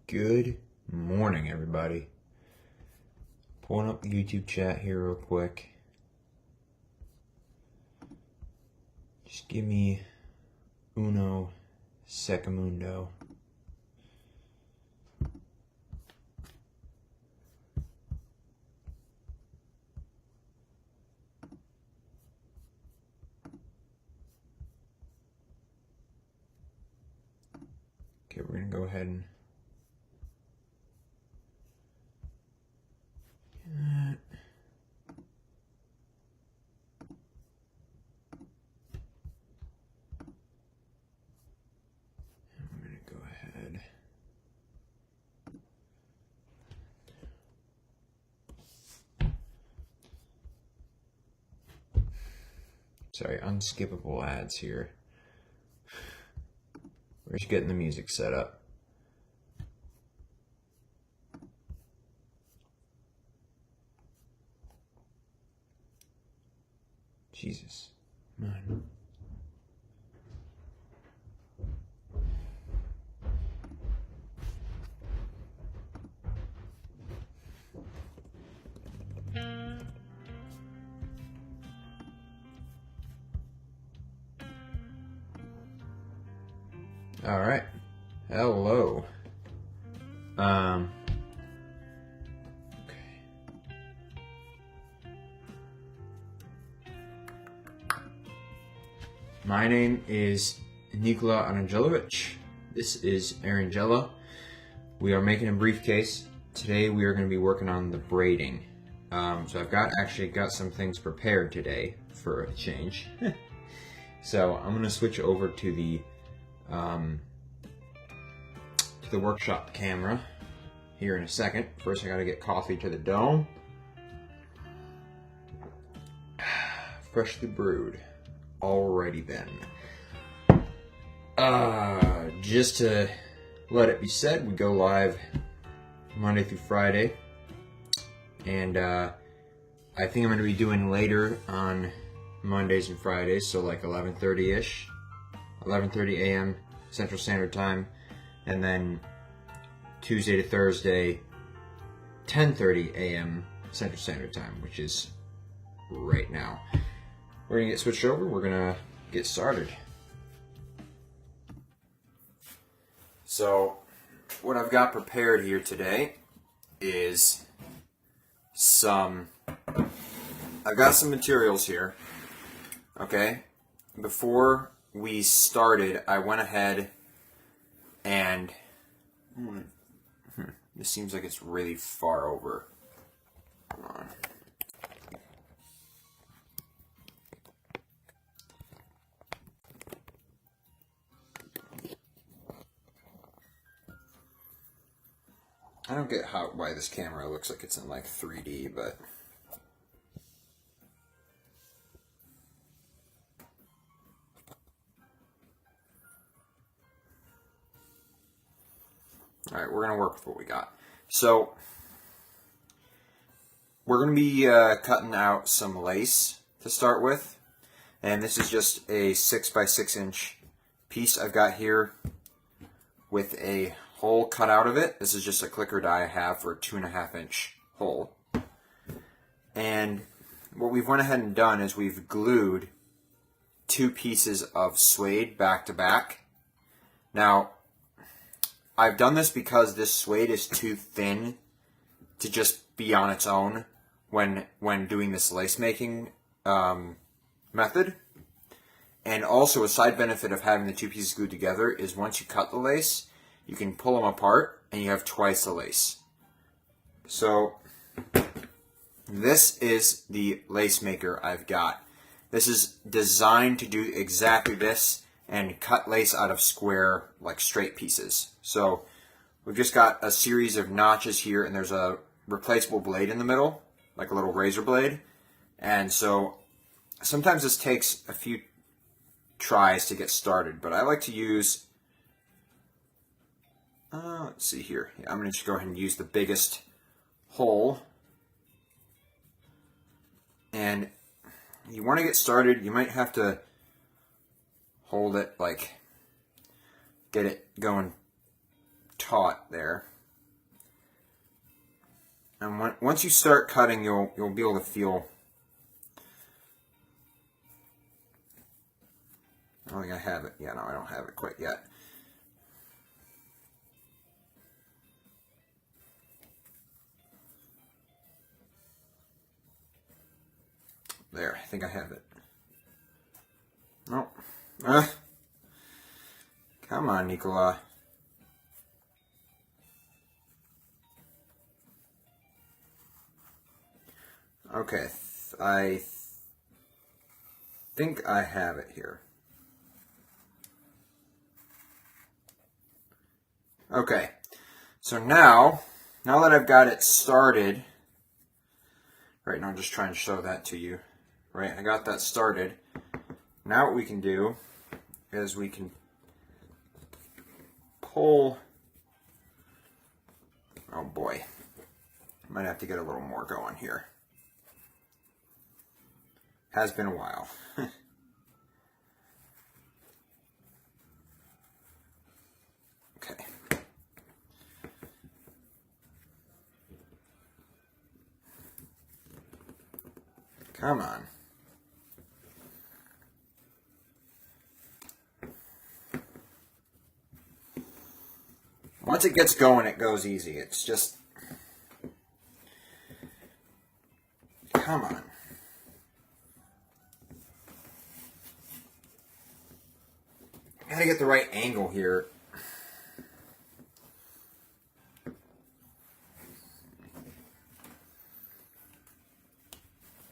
Good morning, everybody. Pulling up the YouTube chat here real quick. Just give me uno secondo. Okay, we're gonna go ahead and sorry, unskippable ads here. We're just getting the music set up. Jesus, man. All right. Hello. Okay. My name is Nikola Angelovich. This is Arangella. We are making a briefcase. Today we are going to be working on the braiding. So I've actually got some things prepared today for a change. So I'm going to switch over to the workshop camera here in a second. First I gotta get coffee to the dome. Freshly brewed. Alrighty then. Just to let it be said, we go live Monday through Friday. And I think I'm gonna be doing later on Mondays and Fridays, so like 11:30-ish. 11:30 a.m. Central Standard Time, and then Tuesday to Thursday, 10:30 a.m. Central Standard Time, which is right now. We're gonna get switched over. We're gonna get started. So, what I've got prepared here today is I've got some materials here. Okay, before we started, I went ahead and this seems like it's really far over. Come on. I don't get why this camera looks like it's in like 3D, but all right, we're going to work with what we got. So, we're going to be cutting out some lace to start with. And this is just a 6x6 inch piece I've got here with a hole cut out of it. This is just a clicker die I have for a 2.5 inch hole. And what we've went ahead and done is we've glued 2 pieces of suede back to back. Now, I've done this because this suede is too thin to just be on its own when doing this lace making method. And also a side benefit of having the 2 pieces glued together is once you cut the lace, you can pull them apart and you have twice the lace. So this is the lace maker I've got. This is designed to do exactly this and cut lace out of square, like straight pieces. So we've just got a series of notches here, and there's a replaceable blade in the middle, like a little razor blade. And so sometimes this takes a few tries to get started, but I like to use, let's see here. Yeah, I'm going to just go ahead and use the biggest hole. And you want to get started, you might have to hold it, like get it going taut there. And once you start cutting, you'll be able to feel. I don't think I have it. Yeah, no, I don't have it quite yet. There, I think I have it. Nope. Come on, Nicola. Okay, I think I have it here. Okay, so now that I've got it started, right now I'm just trying to show that to you, right? I got that started. Now what we can do is we can pull, oh boy, might have to get a little more going here. Has been a while. Okay. Come on. Once it gets going, it goes easy. It's just, come on. Gotta get the right angle here.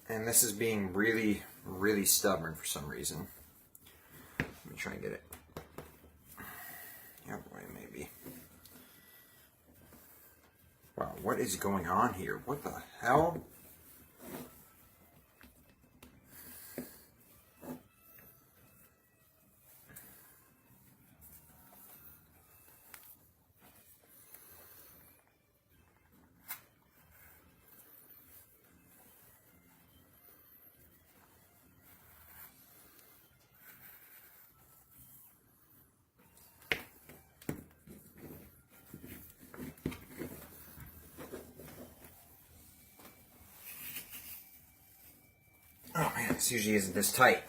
And this is being really, really stubborn for some reason. Let me try and get it. Oh boy, maybe. Wow, what is going on here? What the hell? Oh man, this usually isn't this tight.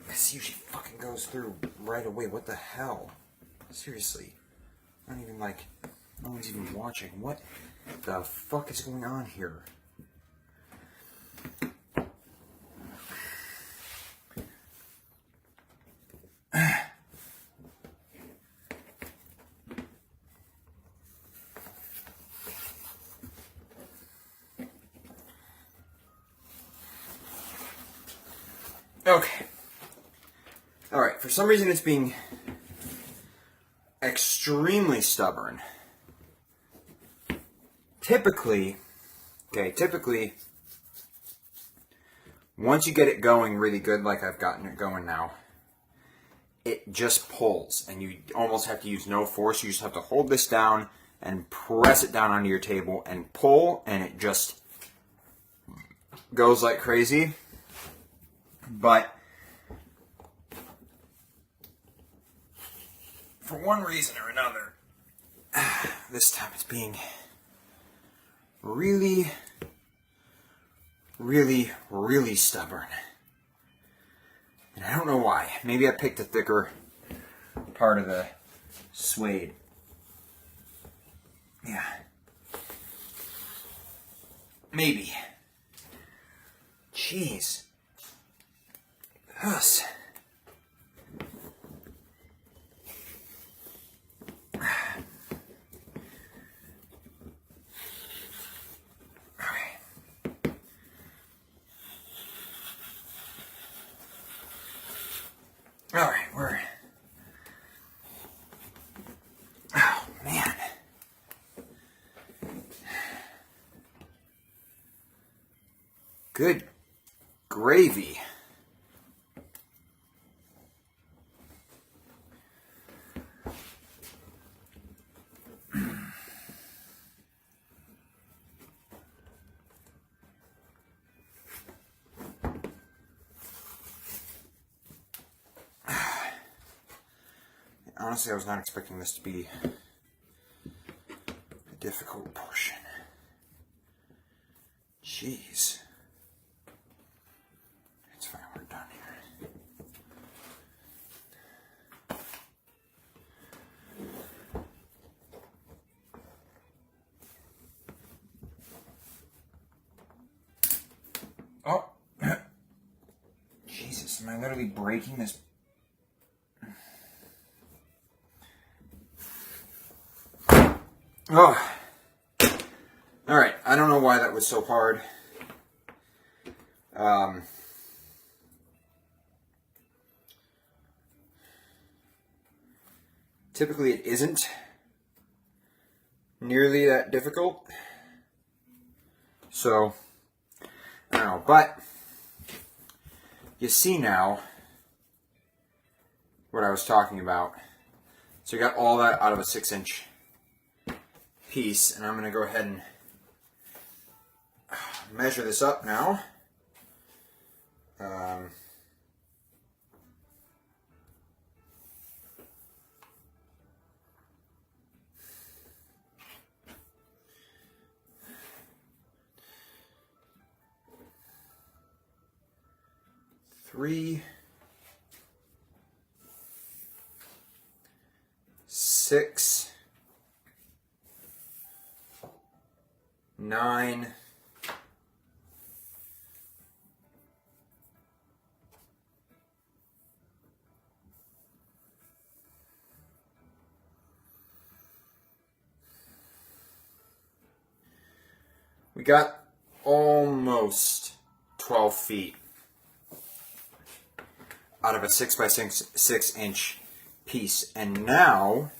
This usually fucking goes through right away. What the hell? Seriously. Not even like, no one's even watching. What the fuck is going on here? Okay. Alright, for some reason it's being extremely stubborn. Typically, once you get it going really good, like I've gotten it going now, it just pulls, and you almost have to use no force. You just have to hold this down and press it down onto your table and pull, and it just goes like crazy. But for one reason or another, this time it's being really, really, really stubborn. And I don't know why. Maybe I picked a thicker part of the suede. Yeah. Maybe. Jeez. Us. Alright, we're... Oh, man. Good gravy. Honestly, I was not expecting this to be difficult portion. Jeez. It's fine, we're done here. Oh. Jesus, am I literally breaking this? Oh. Alright, I don't know why that was so hard. Typically it isn't nearly that difficult. So, I don't know, but you see now what I was talking about. So you got all that out of a 6-inch piece, and I'm going to go ahead and measure this up now. Three, 6, 9, 'We got almost 12 feet out of a 6 by 6 inch piece. And now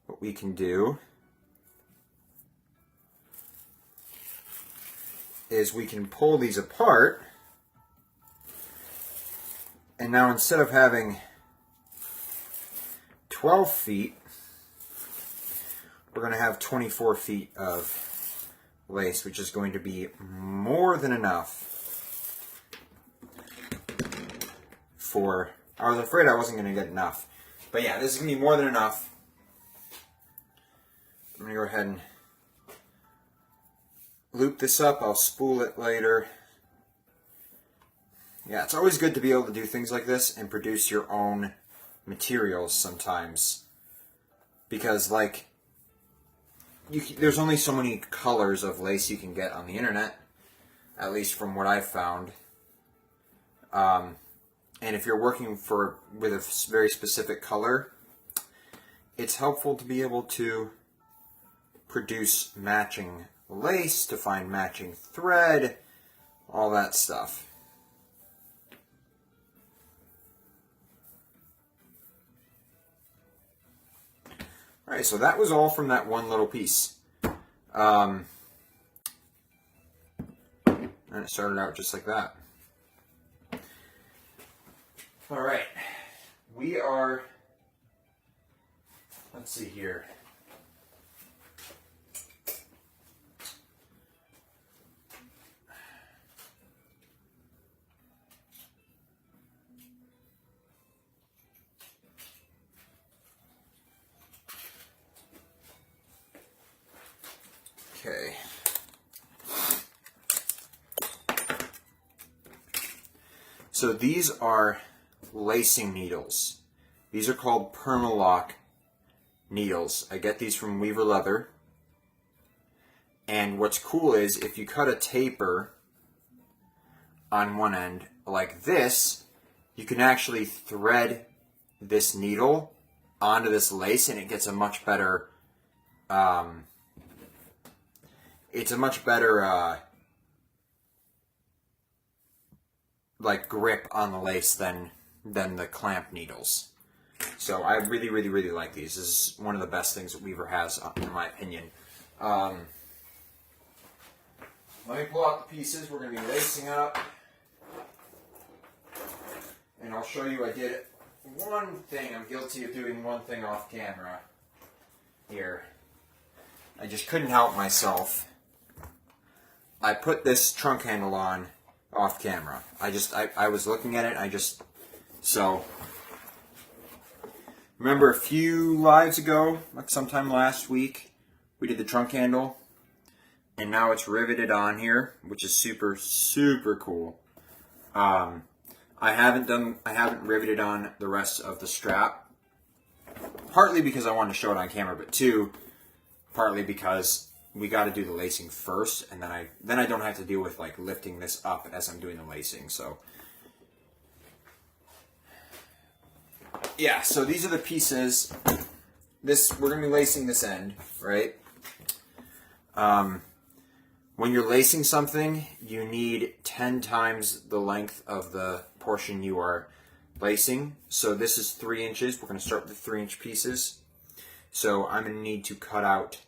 what we can do is we can pull these apart, and now instead of having 12 feet, we're going to have 24 feet of lace, which is going to be more than enough for... I was afraid I wasn't going to get enough. But yeah, this is going to be more than enough. I'm going to go ahead and loop this up. I'll spool it later. Yeah, it's always good to be able to do things like this and produce your own materials sometimes. Because, like, there's only so many colors of lace you can get on the internet, at least from what I've found. And if you're working with a very specific color, it's helpful to be able to produce matching lace, to find matching thread, all that stuff. Alright, so that was all from that one little piece. And it started out just like that. Alright, we are, let's see here. Okay. So these are lacing needles. These are called Permalock needles. I get these from Weaver Leather. And what's cool is if you cut a taper on one end like this, you can actually thread this needle onto this lace and it gets a much better like grip on the lace than the clamp needles. So I really, really, really like these. This is one of the best things that Weaver has, in my opinion. Let me pull out the pieces we're going to be lacing up. And I'll show you I did one thing. I'm guilty of doing one thing off camera here. I just couldn't help myself. I put this trunk handle on off camera. I was looking at it, so Remember a few lives ago, like sometime last week, we did the trunk handle, and now it's riveted on here, which is super, super cool. I haven't riveted on the rest of the strap, partly because I wanted to show it on camera, but two, partly because we got to do the lacing first, and then I don't have to deal with like lifting this up as I'm doing the lacing. So yeah, so these are the pieces. We're gonna be lacing this end, right? When you're lacing something, you need 10 times the length of the portion you are lacing. So this is 3 inches. We're going to start with the 3-inch pieces. So I'm going to need to cut out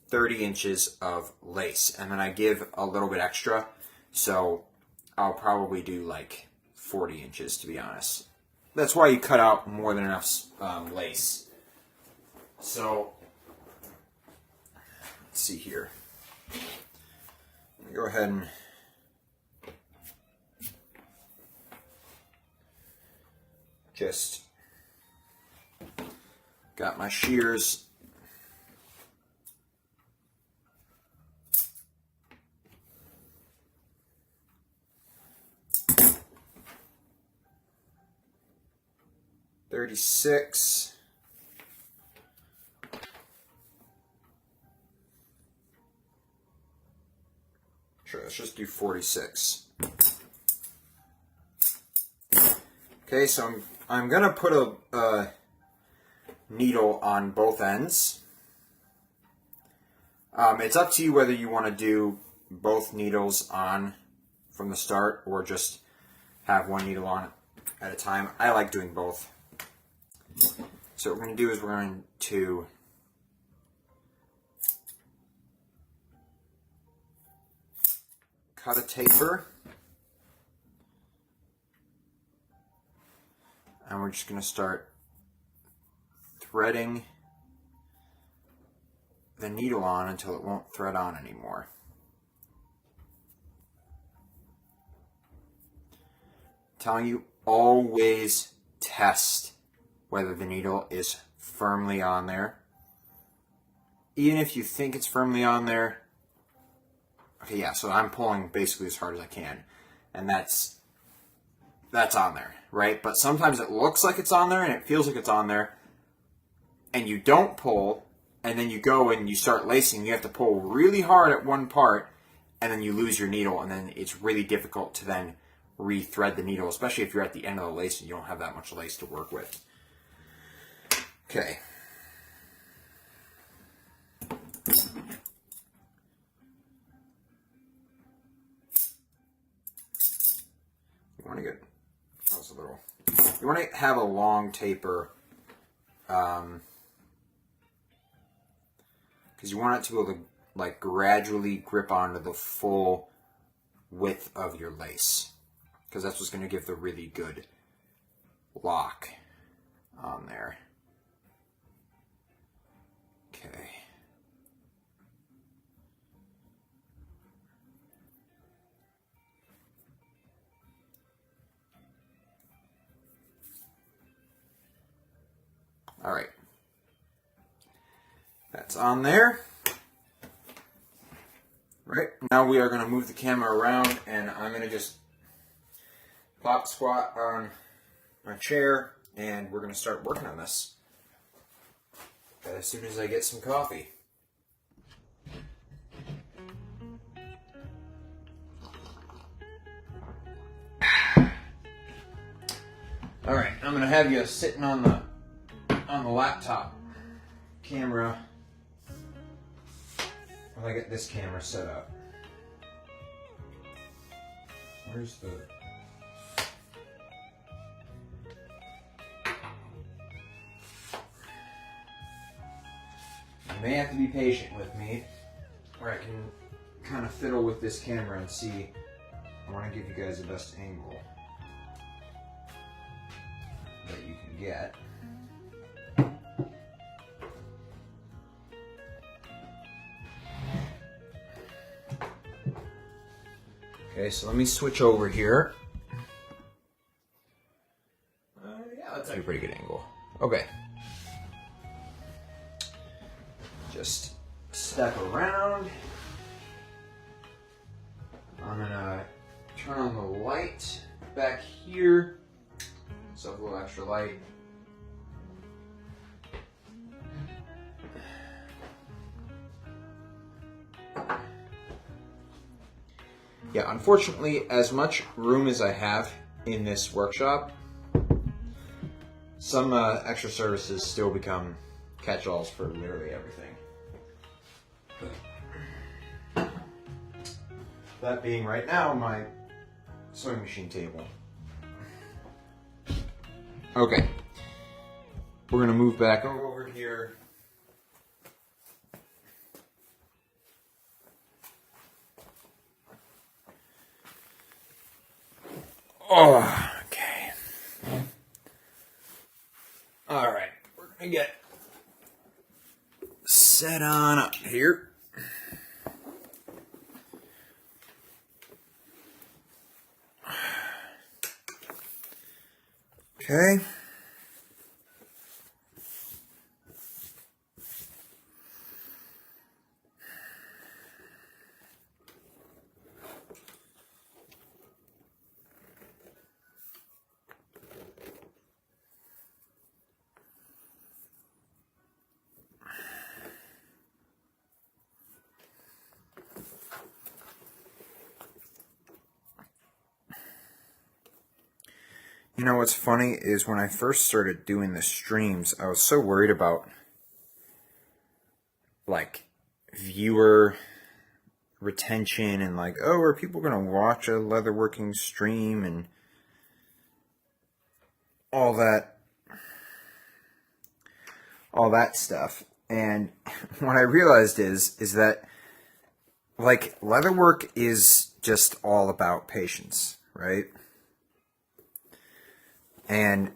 30 inches of lace. And then I give a little bit extra. So I'll probably do like 40 inches, to be honest. That's why you cut out more than enough lace. So let's see here. Go ahead and just got my shears. $36. Sure, let's just do 46. Okay, so I'm gonna put a needle on both ends. It's up to you whether you want to do both needles on from the start or just have one needle on at a time. I like doing both. So what we're going to do is we're going to cut a taper, and we're just going to start threading the needle on until it won't thread on anymore. I'm telling you, always test whether the needle is firmly on there. Even if you think it's firmly on there, okay, yeah, so I'm pulling basically as hard as I can, and that's on there, right? But sometimes it looks like it's on there and it feels like it's on there, and you don't pull, and then you go and you start lacing. You have to pull really hard at one part, and then you lose your needle, and then it's really difficult to then re-thread the needle, especially if you're at the end of the lace and you don't have that much lace to work with. Okay. You want to get, that was a little, you want to have a long taper, because you want it to be able to like gradually grip onto the full width of your lace, because that's what's going to give the really good lock on there. Okay. All right. That's on there. Right, now we are going to move the camera around, and I'm going to just plop squat on my chair, and we're going to start working on this as soon as I get some coffee. All right, I'm going to have you sitting on the laptop camera while I get this camera set up. Where's the... You may have to be patient with me, or I can kind of fiddle with this camera and see. I want to give you guys the best angle that you can get. Okay, so let me switch over here. Yeah, that's a pretty good angle. Okay. just step around. I'm gonna turn on the light back here, so a little extra light. Yeah, unfortunately, as much room as I have in this workshop, some extra services still become catch-alls for literally everything. That being right now my sewing machine table. Okay, we're gonna move back over here. Oh, okay. All right, we're gonna get set on up here. Okay. You know what's funny is when I first started doing the streams, I was so worried about like viewer retention and like, oh, are people gonna watch a leatherworking stream and all that stuff. And what I realized is that like leatherwork is just all about patience, right? And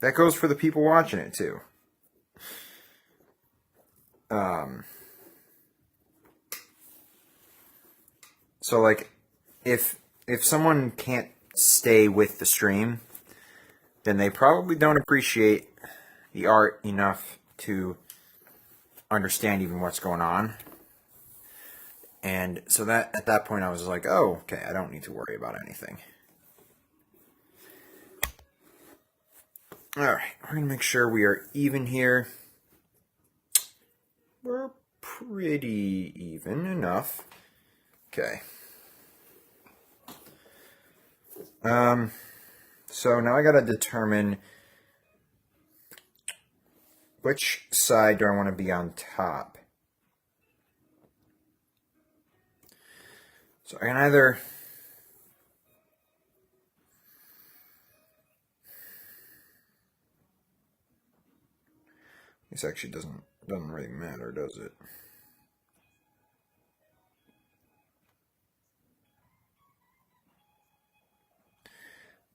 that goes for the people watching it too. So like if someone can't stay with the stream, then they probably don't appreciate the art enough to understand even what's going on. And so that at that point I was like, oh, okay, I don't need to worry about anything. All right, we're gonna make sure we are even here. We're pretty even enough. Okay. So now I gotta determine which side do I want to be on top. So I can either this actually doesn't really matter, does it?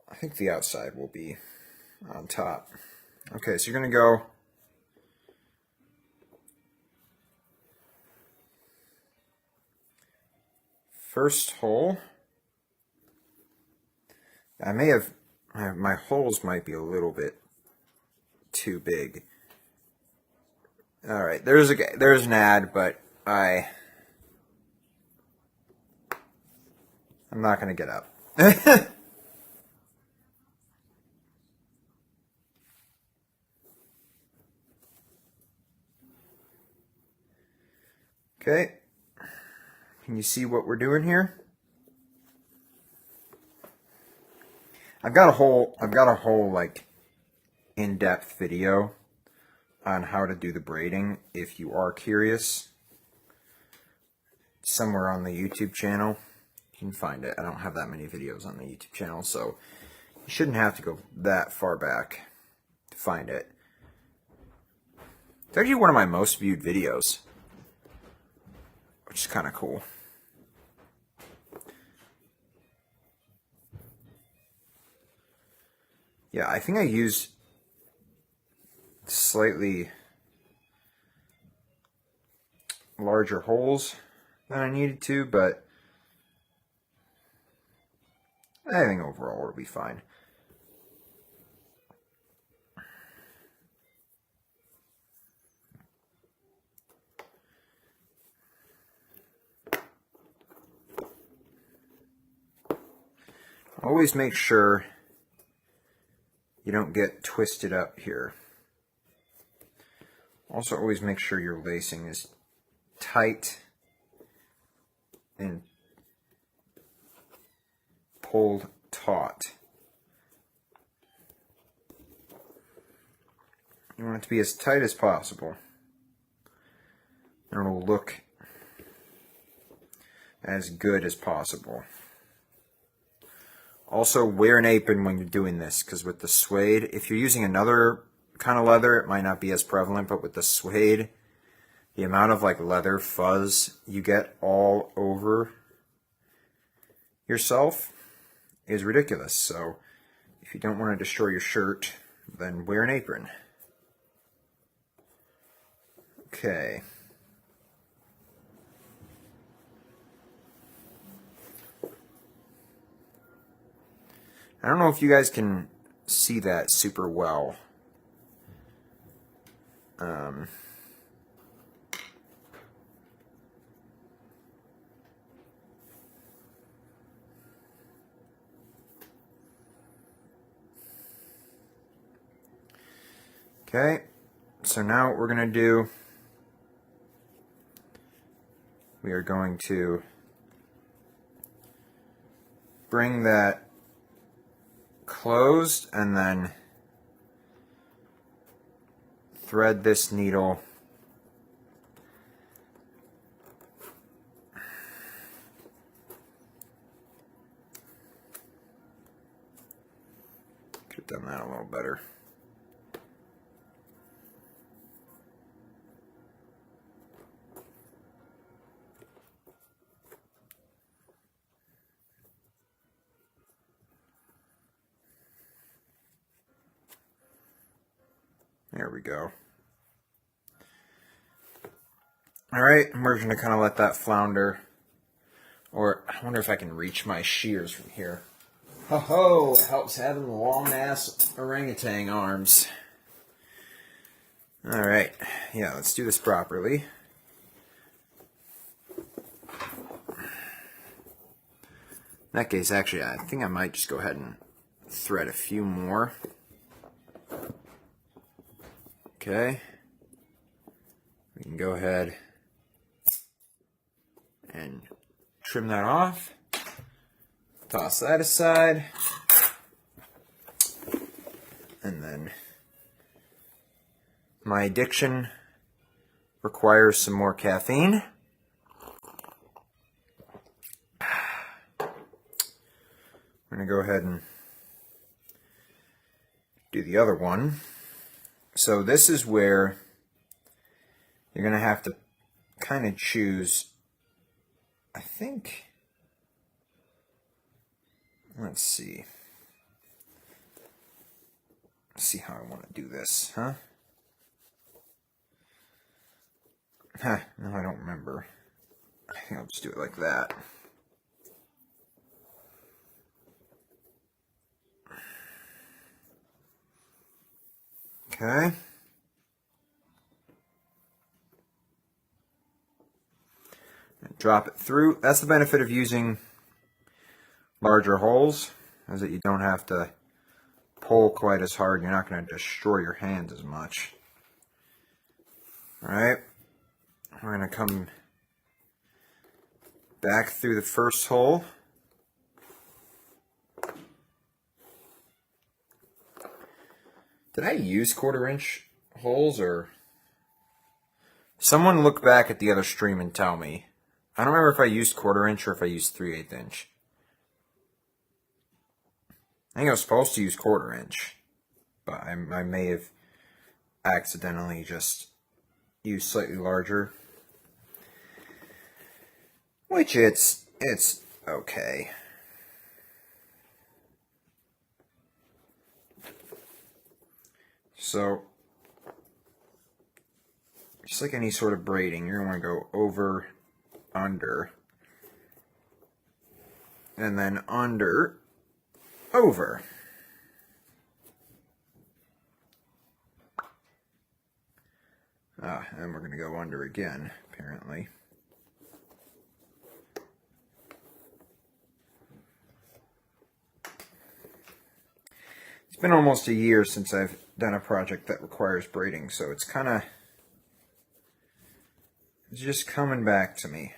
I think the outside will be on top. Okay, so you're gonna go first hole. I may have my holes might be a little bit too big. All right, there's an ad, but I'm not gonna get up. Okay, can you see what we're doing here? I've got a whole like in-depth video on how to do the braiding if you are curious. Somewhere on the YouTube channel. You can find it. I don't have that many videos on the YouTube channel, so you shouldn't have to go that far back to find it. It's actually one of my most viewed videos, which is kind of cool. Yeah, I think I used slightly larger holes than I needed to, but I think overall it'll be fine. Always make sure you don't get twisted up here. Also, always make sure your lacing is tight and pulled taut. You want it to be as tight as possible. And it'll look as good as possible. Also, wear an apron when you're doing this, because with the suede, if you're using another kind of leather, it might not be as prevalent, but with the suede, the amount of like leather fuzz you get all over yourself is ridiculous. So if you don't want to destroy your shirt, then wear an apron. Okay. I don't know if you guys can see that super well. Okay, so now what we're going to do, we are going to bring that closed and then thread this needle could have done that a little better. There we go. Alright, we're going to kind of let that flounder. Or, I wonder if I can reach my shears from here. Ho-ho! It helps having long-ass orangutan arms. Alright, yeah, let's do this properly. In that case, actually, I think I might just go ahead and thread a few more. Okay, we can go ahead and trim that off, toss that aside, and then my addiction requires some more caffeine. We're going to go ahead and do the other one. So this is where you're going to have to kind of choose, I think, let's see how I want to do this, huh? No, I don't remember. I think I'll just do it like that. Okay. And drop it through. That's the benefit of using larger holes, is that you don't have to pull quite as hard. You're not going to destroy your hands as much. Alright. We're going to come back through the first hole. Did I use 1/4 inch holes, or someone look back at the other stream and tell me. I don't remember if I used 1/4 inch or if I used 3/8 inch. I think I was supposed to use 1/4 inch, but I may have accidentally just used slightly larger, which it's okay. So, just like any sort of braiding, you're going to want to go over, under, and then under, over. And we're going to go under again, apparently. been almost a year since I've done a project that requires braiding, so it's just coming back to me.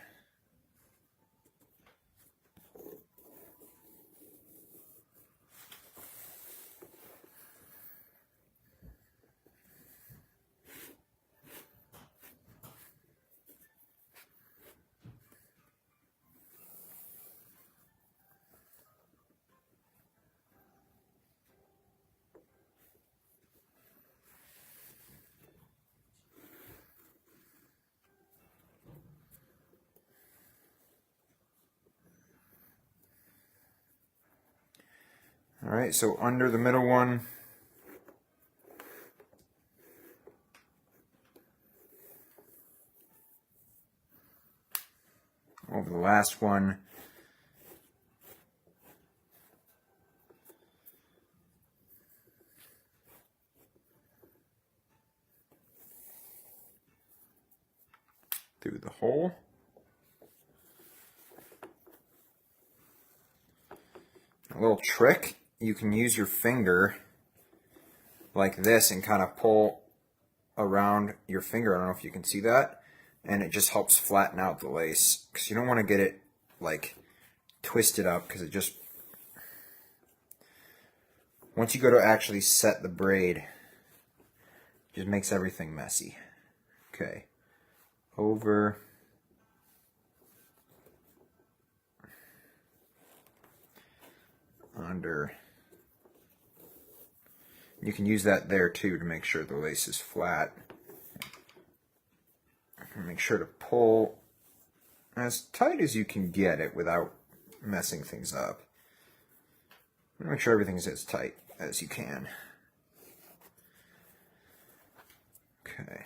Alright, so under the middle one, over the last one, through the hole. A little trick, you can use your finger like this and kind of pull around your finger. I don't know if you can see that. And it just helps flatten out the lace, because you don't want to get it like twisted up, because it just, once you go to actually set the braid, it just makes everything messy. Okay, over, under. You can use that there too to make sure the lace is flat. Make sure to pull as tight as you can get it without messing things up. Make sure everything's as tight as you can. Okay.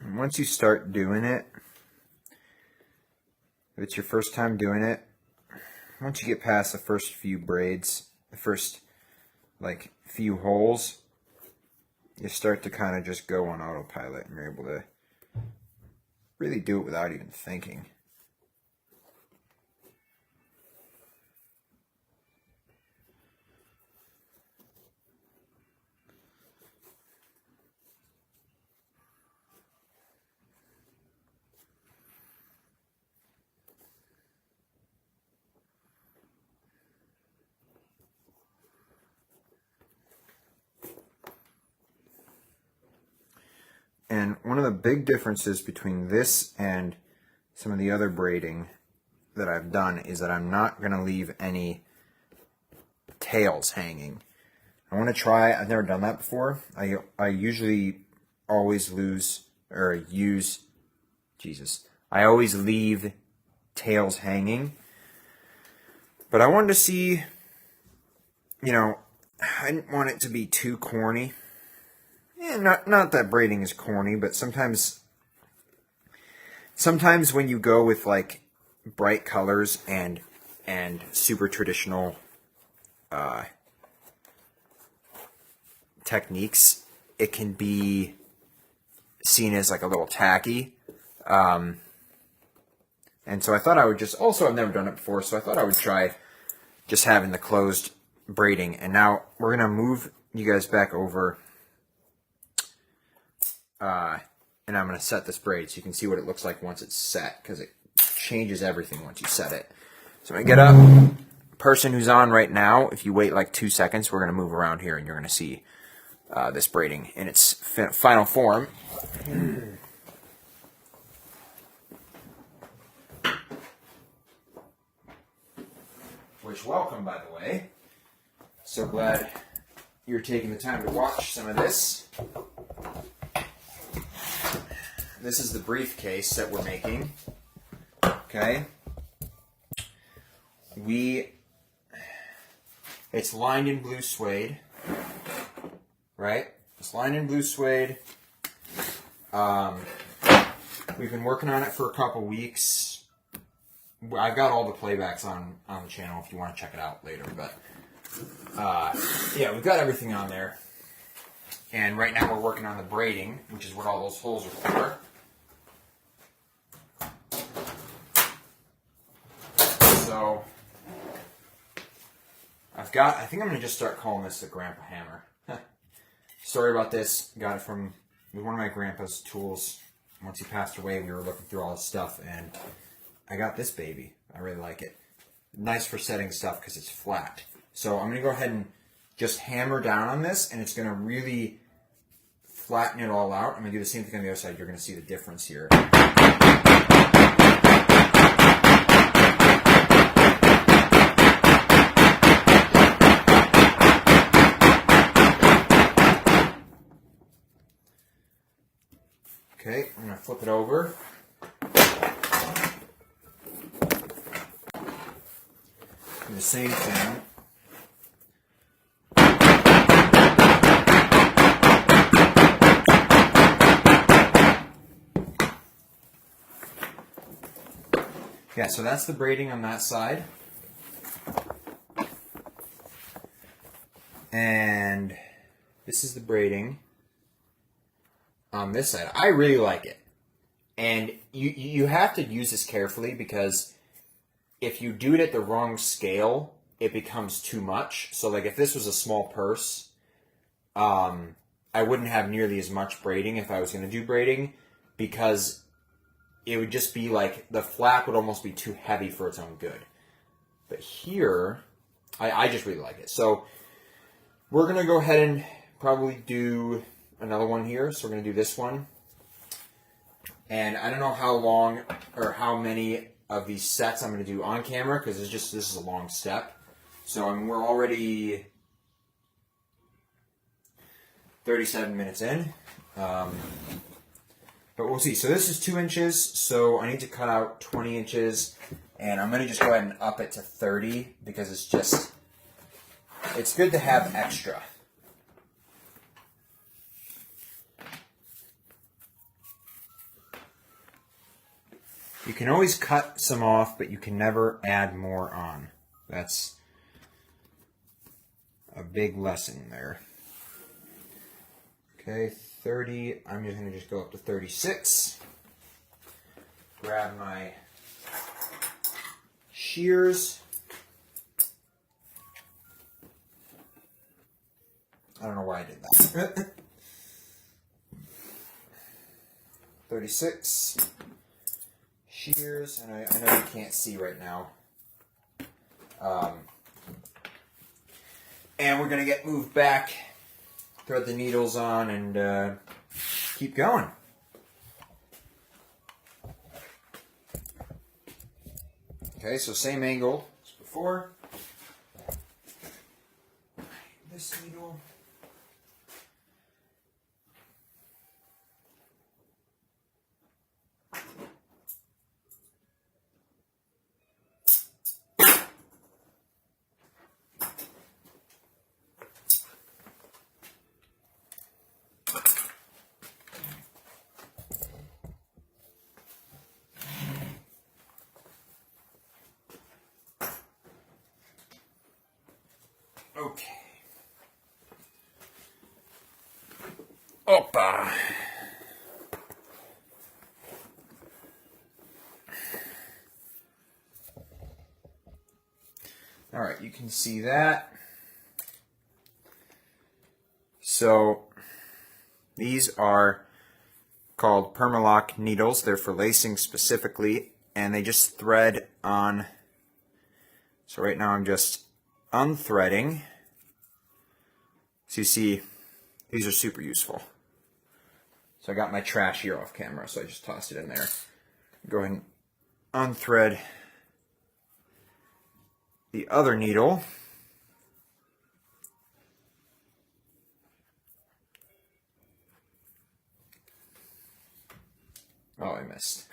And once you start doing it, if it's your first time doing it, once you get past the first few braids, the first like few holes, you start to kind of just go on autopilot, and you're able to really do it without even thinking. And one of the big differences between this and some of the other braiding that I've done is that I'm not going to leave any tails hanging. I want to try, I've never done that before. I usually always I always leave tails hanging. But I wanted to see, you know, I didn't want it to be too corny. Not that braiding is corny, but sometimes when you go with like bright colors and super traditional techniques, it can be seen as like a little tacky. And so I thought I would just, also I've never done it before, so I thought I would try just having the closed braiding. And now we're going to move you guys back over. And I'm going to set this braid so you can see what it looks like once it's set, because it changes everything once you set it. So I'm going to get up. Person who's on right now, if you wait like 2 seconds, we're going to move around here and you're going to see this braiding in its final form. which welcome, by the way. So glad you're taking the time to watch some of this. This is the briefcase that we're making. Okay. It's lined in blue suede. Right? It's lined in blue suede. We've been working on it for a couple weeks. I've got all the playbacks on the channel if you want to check it out later. But yeah, we've got everything on there. And right now we're working on the braiding, which is what all those holes are for. So I think I'm going to just start calling this the Grandpa Hammer. Sorry about this. Got it from one of my grandpa's tools. Once he passed away, we were looking through all his stuff, and I got this baby. I really like it. Nice for setting stuff because it's flat. So I'm going to go ahead and just hammer down on this, and it's going to really flatten it all out. I'm going to do the same thing on the other side. You're going to see the difference here. Okay, I'm going to flip it over. Do the same thing. Yeah, so that's the braiding on that side. And this is the braiding on this side. I really like it. And you have to use this carefully because if you do it at the wrong scale, it becomes too much. So like if this was a small purse, I wouldn't have nearly as much braiding if I was going to do braiding because it would just be like the flap would almost be too heavy for its own good. But here, I just really like it. So we're going to go ahead and probably do another one here. So we're going to do this one. And I don't know how long or how many of these sets I'm going to do on camera because this is a long step. So we're already 37 minutes in. But we'll see. So this is 2 inches. So I need to cut out 20 inches. And I'm going to just go ahead and up it to 30 because it's good to have extra. You can always cut some off, but you can never add more on. That's a big lesson there. Okay, 30. I'm just going to go up to 36. Grab my shears. I don't know why I did that. 36. Shears, and I know you can't see right now. And we're going to get moved back, thread the needles on, and keep going. Okay, so same angle as before. This needle. Okay. Opa. All right, you can see that. So these are called Permalock needles. They're for lacing specifically, and they just thread on. So right now I'm just unthreading. So you see, these are super useful. So I got my trash here off camera, so I just tossed it in there. Go ahead and unthread the other needle. Oh, I missed.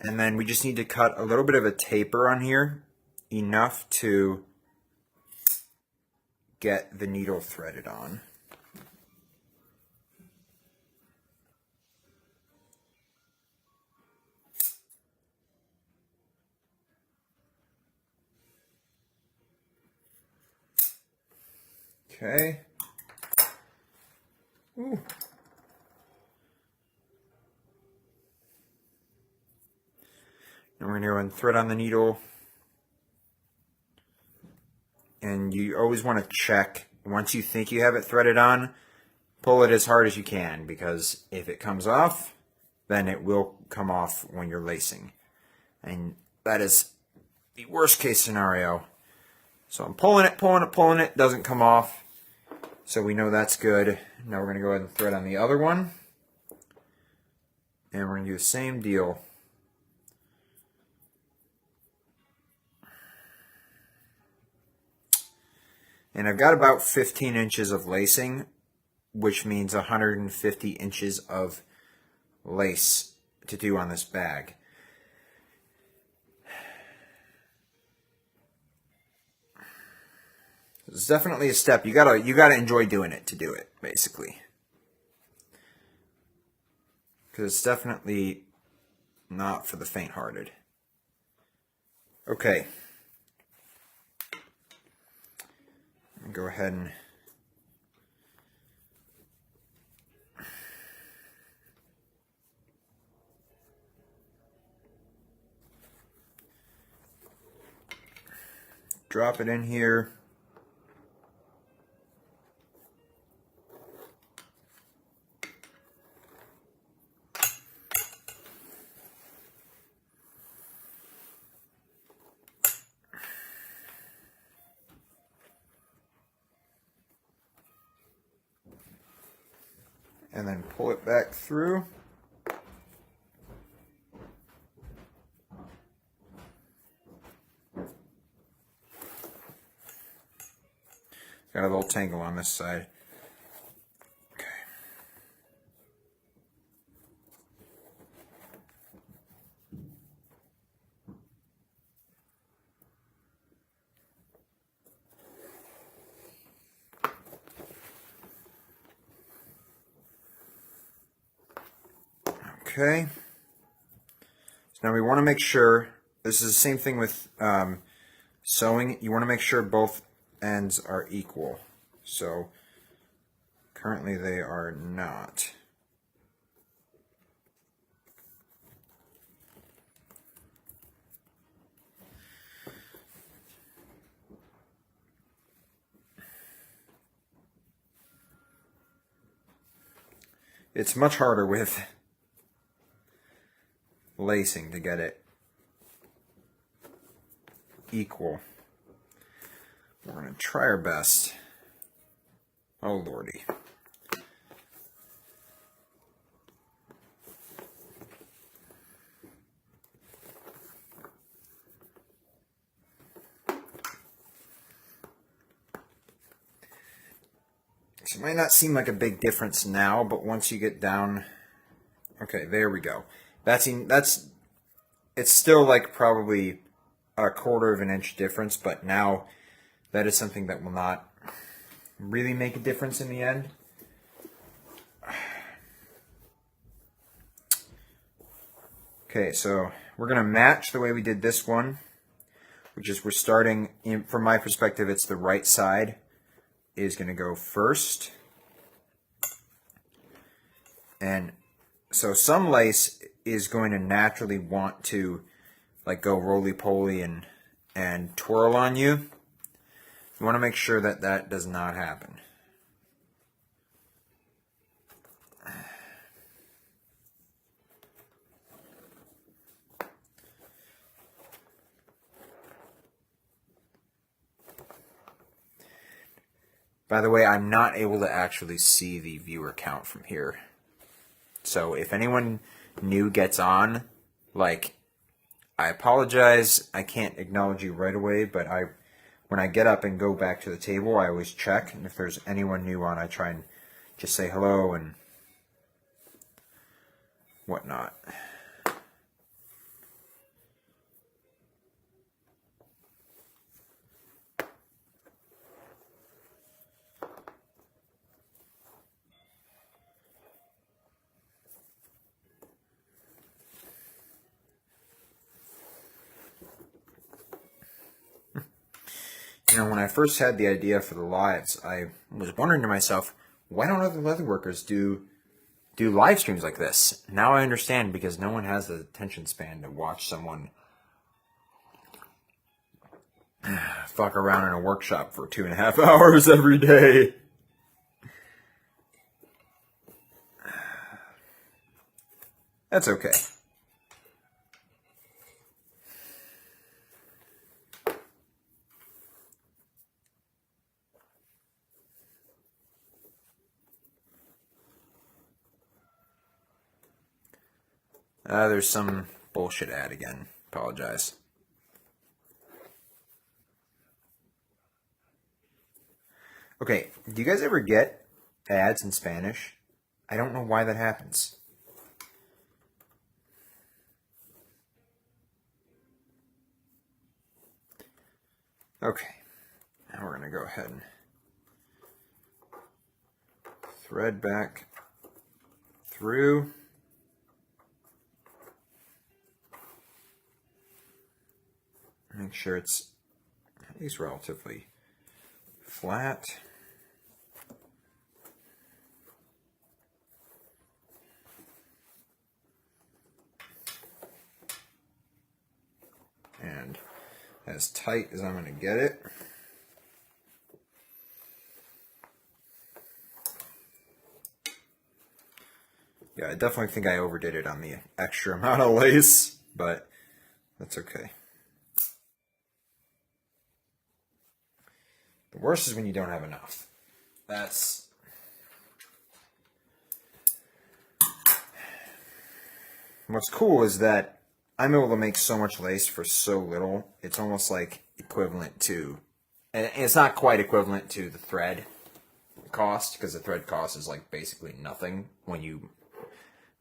And then we just need to cut a little bit of a taper on here, enough to get the needle threaded on. Okay. Ooh. And we're going to go and thread on the needle. And you always want to check, once you think you have it threaded on, pull it as hard as you can, because if it comes off, then it will come off when you're lacing. And that is the worst case scenario. So I'm pulling it, doesn't come off. So we know that's good. Now we're going to go ahead and thread on the other one. And we're going to do the same deal. And I've got about 15 inches of lacing, which means 150 inches of lace to do on this bag. It's definitely a step. You gotta enjoy doing it to do it, basically. Because it's definitely not for the faint-hearted. Okay. Go ahead and drop it in here. And then pull it back through. Got a little tangle on this side. Okay. Okay. So now we want to make sure, this is the same thing with sewing, you want to make sure both ends are equal. So currently they are not. It's much harder with lacing to get it equal. We're going to try our best. Oh lordy. So it might not seem like a big difference now, but once you get down, okay, there we go. It's still like probably a 1/4 of an inch difference, but now that is something that will not really make a difference in the end. Okay, so we're going to match the way we did this one, which is we're starting, from my perspective, it's the right side is going to go first. And so some lace is going to naturally want to like go roly-poly and twirl on you. You want to make sure that that does not happen. By the way, I'm not able to actually see the viewer count from here. So if anyone new gets on, like, I apologize. I can't acknowledge you right away, but when I get up and go back to the table, I always check. And if there's anyone new on, I try and just say hello and whatnot. You know, when I first had the idea for the lives, I was wondering to myself, why don't other leatherworkers do live streams like this? Now I understand, because no one has the attention span to watch someone fuck around in a workshop for 2.5 hours every day. That's okay. There's some bullshit ad again. Apologize. Okay, do you guys ever get ads in Spanish? I don't know why that happens. Okay, now we're going to go ahead and thread back through. Make sure it's at least relatively flat. And as tight as I'm going to get it. Yeah, I definitely think I overdid it on the extra amount of lace, but that's okay. The worst is when you don't have enough. That's... What's cool is that I'm able to make so much lace for so little. It's almost like equivalent to... And it's not quite equivalent to the thread cost, because the thread cost is like basically nothing when you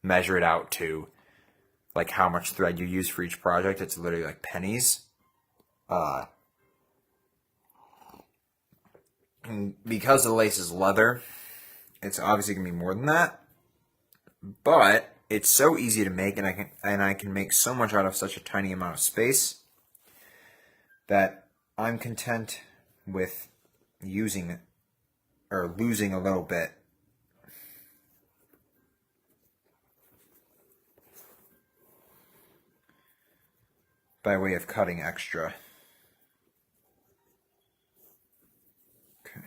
measure it out to like how much thread you use for each project. It's literally like pennies. And because the lace is leather, it's obviously going to be more than that. But it's so easy to make, and I can make so much out of such a tiny amount of space that I'm content with using or losing a little bit by way of cutting extra. Okay.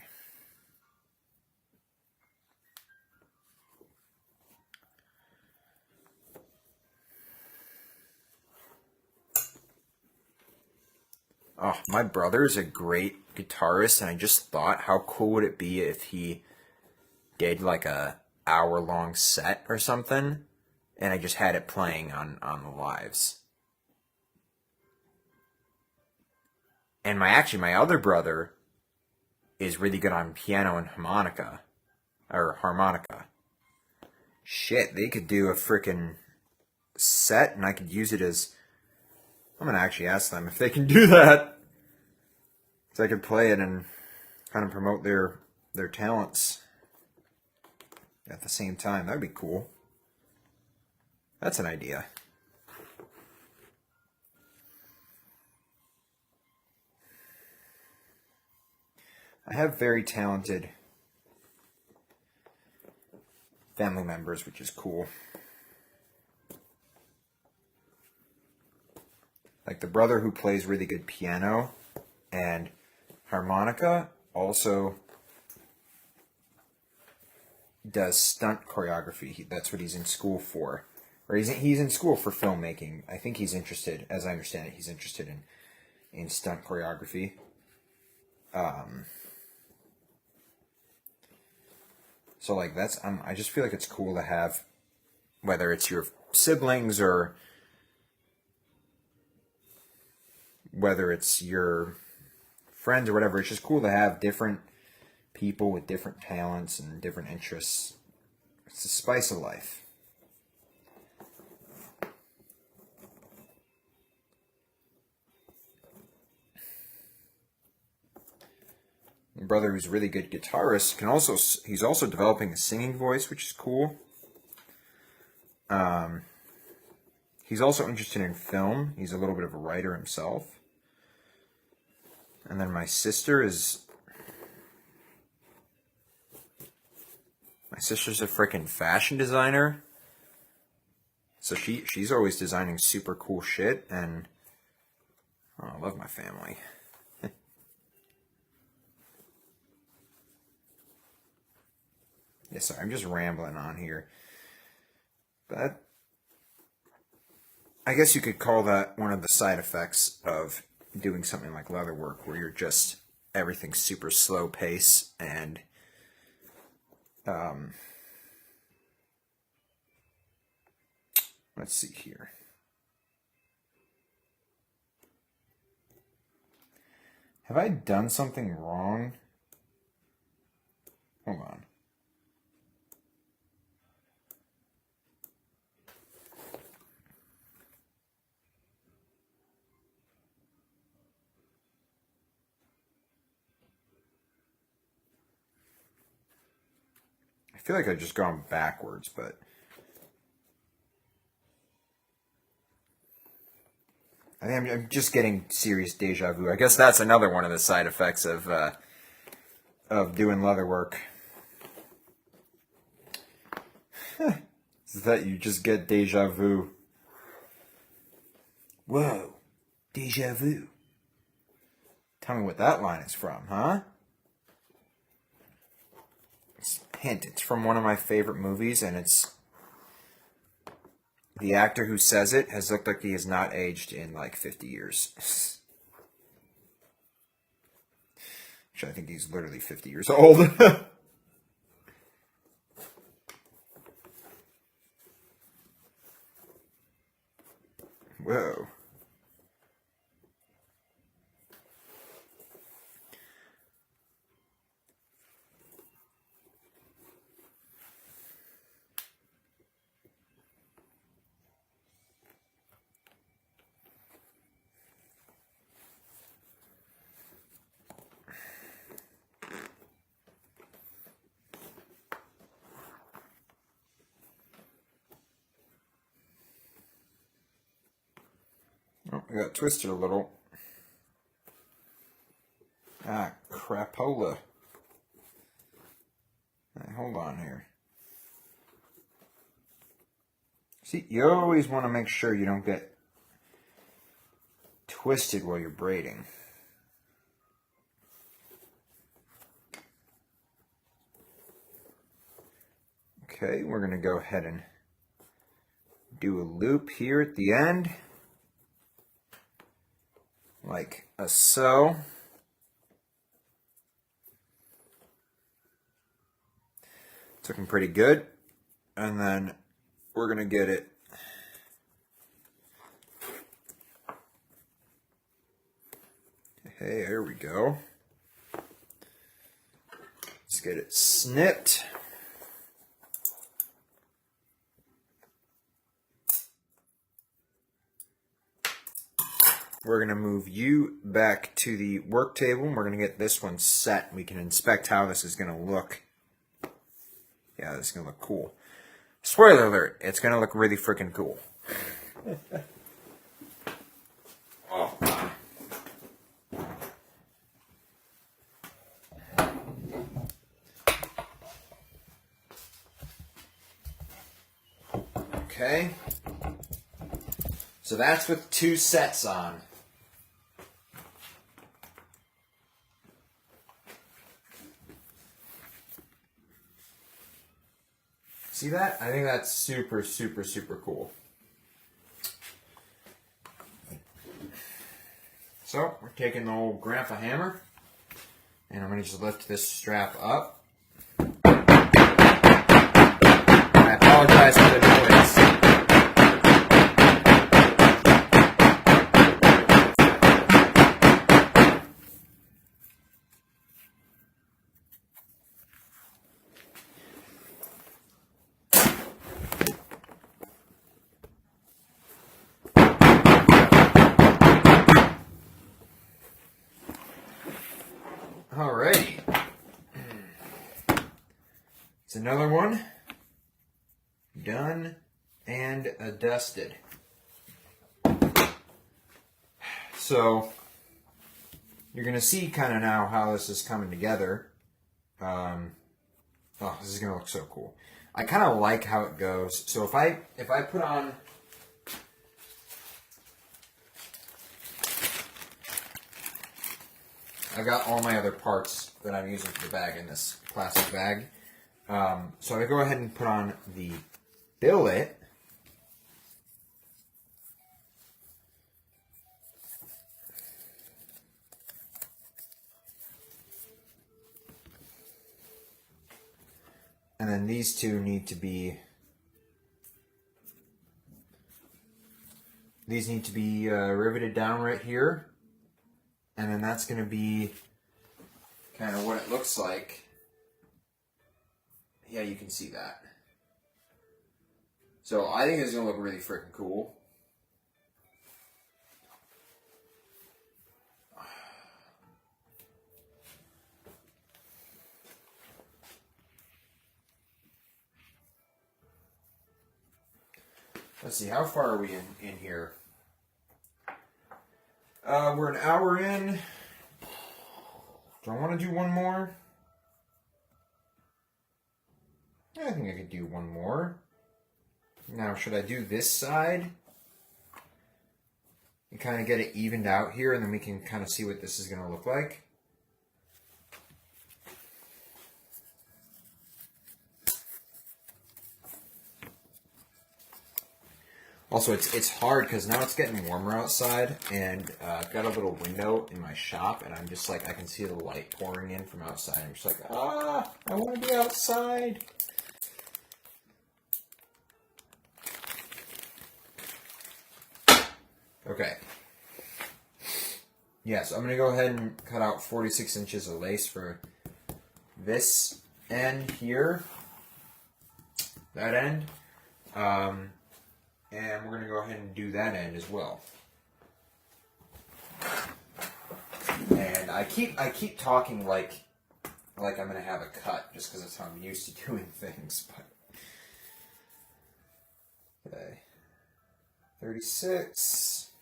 Oh, my brother is a great guitarist, and I just thought, how cool would it be if he did like a hour-long set or something, and I just had it playing on the lives. And my other brother is really good on piano and harmonica. Shit, they could do a freaking set, and I could use it as... I'm going to actually ask them if they can do that. So I could play it and kind of promote their talents at the same time. That would be cool. That's an idea. I have very talented family members, which is cool. Like the brother who plays really good piano and harmonica also does stunt choreography. That's what he's in school for. Or he's in school for filmmaking. I think he's interested, as I understand it, he's interested in stunt choreography. So like I just feel like it's cool to have, whether it's your siblings or whether it's your friends or whatever, it's just cool to have different people with different talents and different interests. It's the spice of life. My brother, who's a really good guitarist, he's also developing a singing voice, which is cool. He's also interested in film. He's a little bit of a writer himself. And then my sister's a freaking fashion designer. So she's always designing super cool shit, and I love my family. Yeah, sorry, I'm just rambling on here. But I guess you could call that one of the side effects of doing something like leather work, where you're just, everything's super slow pace, and let's see here. Have I done something wrong? Hold on. I feel like I've just gone backwards, but I think I'm just getting serious deja vu. I guess that's another one of the side effects of doing leather work. Is that you just get deja vu. Whoa, deja vu. Tell me what that line is from, huh? Hint, it's from one of my favorite movies, and it's the actor who says it has looked like he has not aged in like 50 years. Which I think he's literally 50 years old. Whoa. Oh, I got twisted a little. Ah, crapola. Right, hold on here. See, you always want to make sure you don't get twisted while you're braiding. Okay, we're going to go ahead and do a loop here at the end, like so. It's looking pretty good. And then we're going to get it hey, there we go. Let's get it snipped. We're going to move you back to the work table, and we're going to get this one set. We can inspect how this is going to look. Yeah, this is going to look cool. Spoiler alert, it's going to look really freaking cool. Oh. Okay. So that's with 2 sets on. See that? I think that's super, super, super cool. So, we're taking the old grandpa hammer, and I'm going to just lift this strap up. It's another one. Done and dusted. So you're going to see kind of now how this is coming together. Oh, this is going to look so cool. I kind of like how it goes. So if I put on I've got all my other parts that I'm using for the bag in this plastic bag. So I go ahead and put on the billet. And then these two need to be riveted down right here. And then that's going to be kind of what it looks like. Yeah, you can see that. So I think it's going to look really freaking cool. Let's see, how far are we in here? We're an hour in. Do I want to do one more? I think I could do one more. Now, should I do this side? And kind of get it evened out here, and then we can kind of see what this is going to look like. Also, it's hard because now it's getting warmer outside, and I've got a little window in my shop, and I'm just like, I can see the light pouring in from outside. I'm just like, I want to be outside. Okay. Yeah, so I'm going to go ahead and cut out 46 inches of lace for this end here, that end. And we're going to go ahead and do that end as well. And I keep talking like I'm going to have a cut, just because that's how I'm used to doing things. But okay, 36.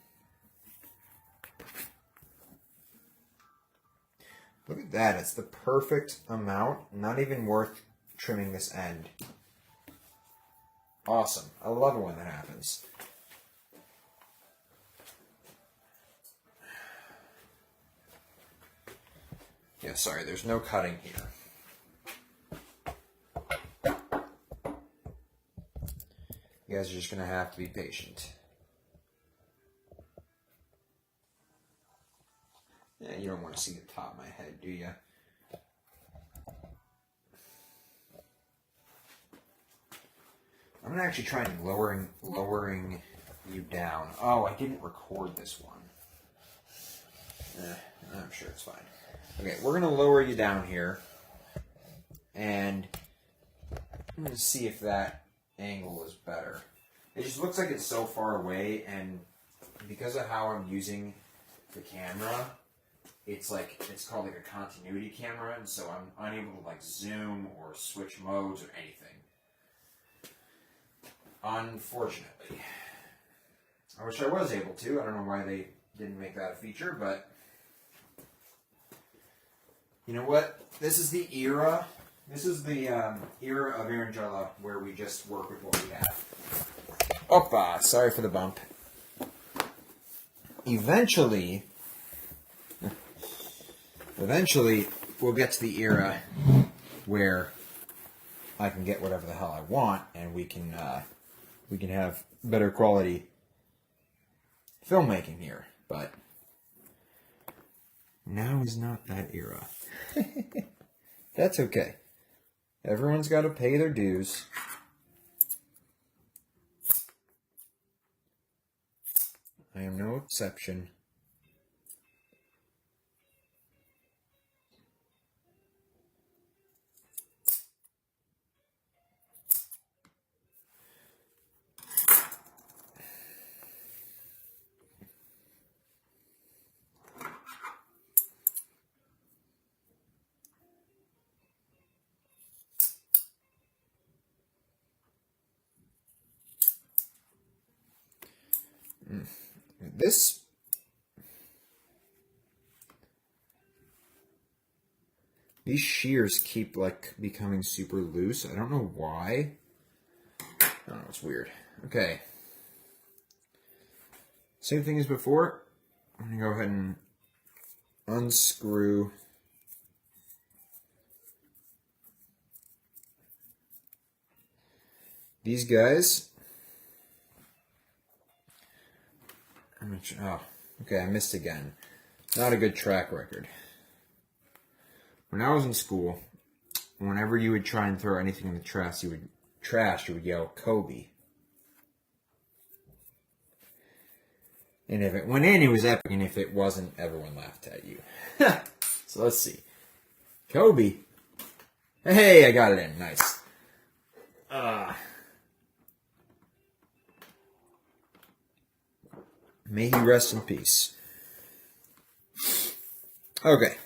Look at that! It's the perfect amount. Not even worth trimming this end. Awesome. I love it when that happens. Yeah, sorry, there's no cutting here. You guys are just going to have to be patient. Yeah, you don't want to see the top of my head, do you? I'm going to actually try lowering you down. Oh, I didn't record this one. I'm sure it's fine. Okay, we're going to lower you down here. And I'm going to see if that angle is better. It just looks like it's so far away, and because of how I'm using the camera, it's called like a continuity camera, and so I'm unable to like zoom or switch modes or anything. Unfortunately. I wish I was able to. I don't know why they didn't make that a feature, but you know what? This is the era. This is the era of Angela where we just work with what we have. Oppa! Sorry for the bump. Eventually, we'll get to the era where I can get whatever the hell I want, and we can have better quality filmmaking here. But now is not that era. That's okay. Everyone's got to pay their dues. I am no exception. These shears keep like becoming super loose. I don't know why. I don't know, it's weird. Okay. Same thing as before. I'm gonna go ahead and unscrew these guys. Oh, okay, I missed again. Not a good track record. When I was in school, whenever you would try and throw anything in the trash, you would yell Kobe. And if it went in, it was epic. And if it wasn't, everyone laughed at you. So let's see. Kobe. Hey, I got it in. Nice. May he rest in peace. Okay.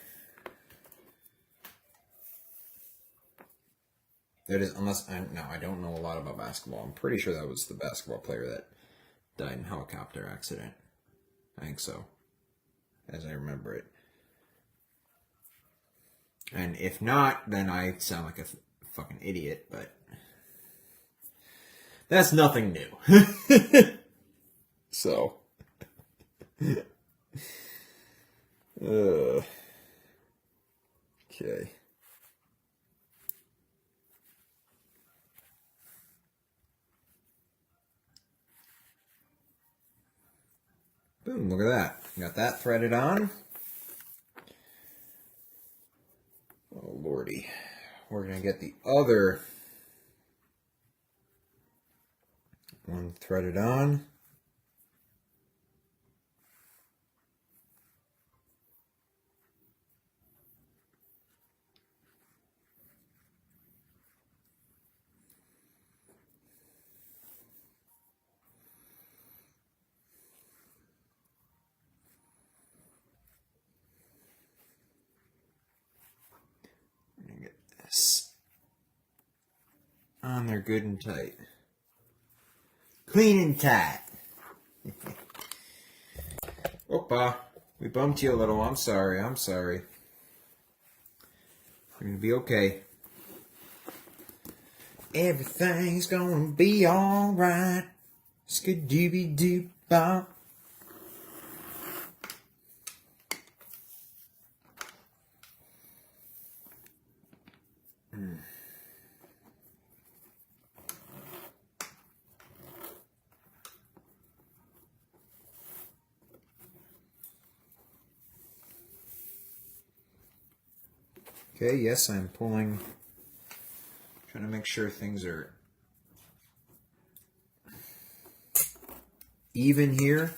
That is, I don't know a lot about basketball. I'm pretty sure that was the basketball player that died in a helicopter accident. I think so, as I remember it. And if not, then I sound like a fucking idiot, but that's nothing new. So, okay. Boom, look at that. Got that threaded on. Oh, lordy. We're going to get the other one threaded on. On there good and tight. Clean and tight. Opa, we bumped you a little. I'm sorry. You're gonna be okay. Everything's gonna be alright. Skadooby-doo-bop. Okay, yes, I'm pulling, trying to make sure things are even here.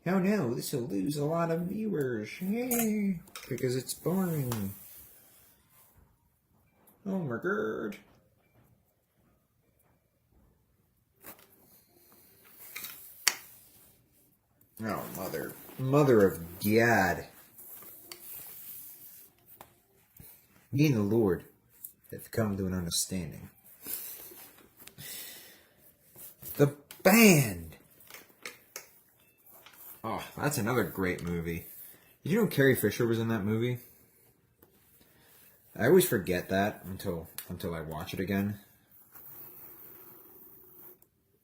Oh no, this will lose a lot of viewers. Yay, because it's boring. Oh my god. Oh, mother of God. Me and the Lord have come to an understanding. The Band. Oh, that's another great movie. Did you know Carrie Fisher was in that movie? I always forget that until I watch it again.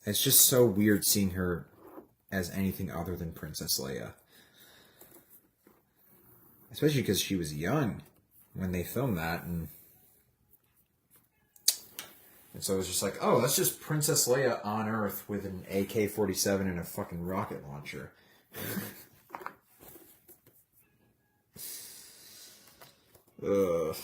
It's just so weird seeing her as anything other than Princess Leia. Especially because she was young when they filmed that, and so it was just like, oh, that's just Princess Leia on Earth with an AK-47 and a fucking rocket launcher. Ugh.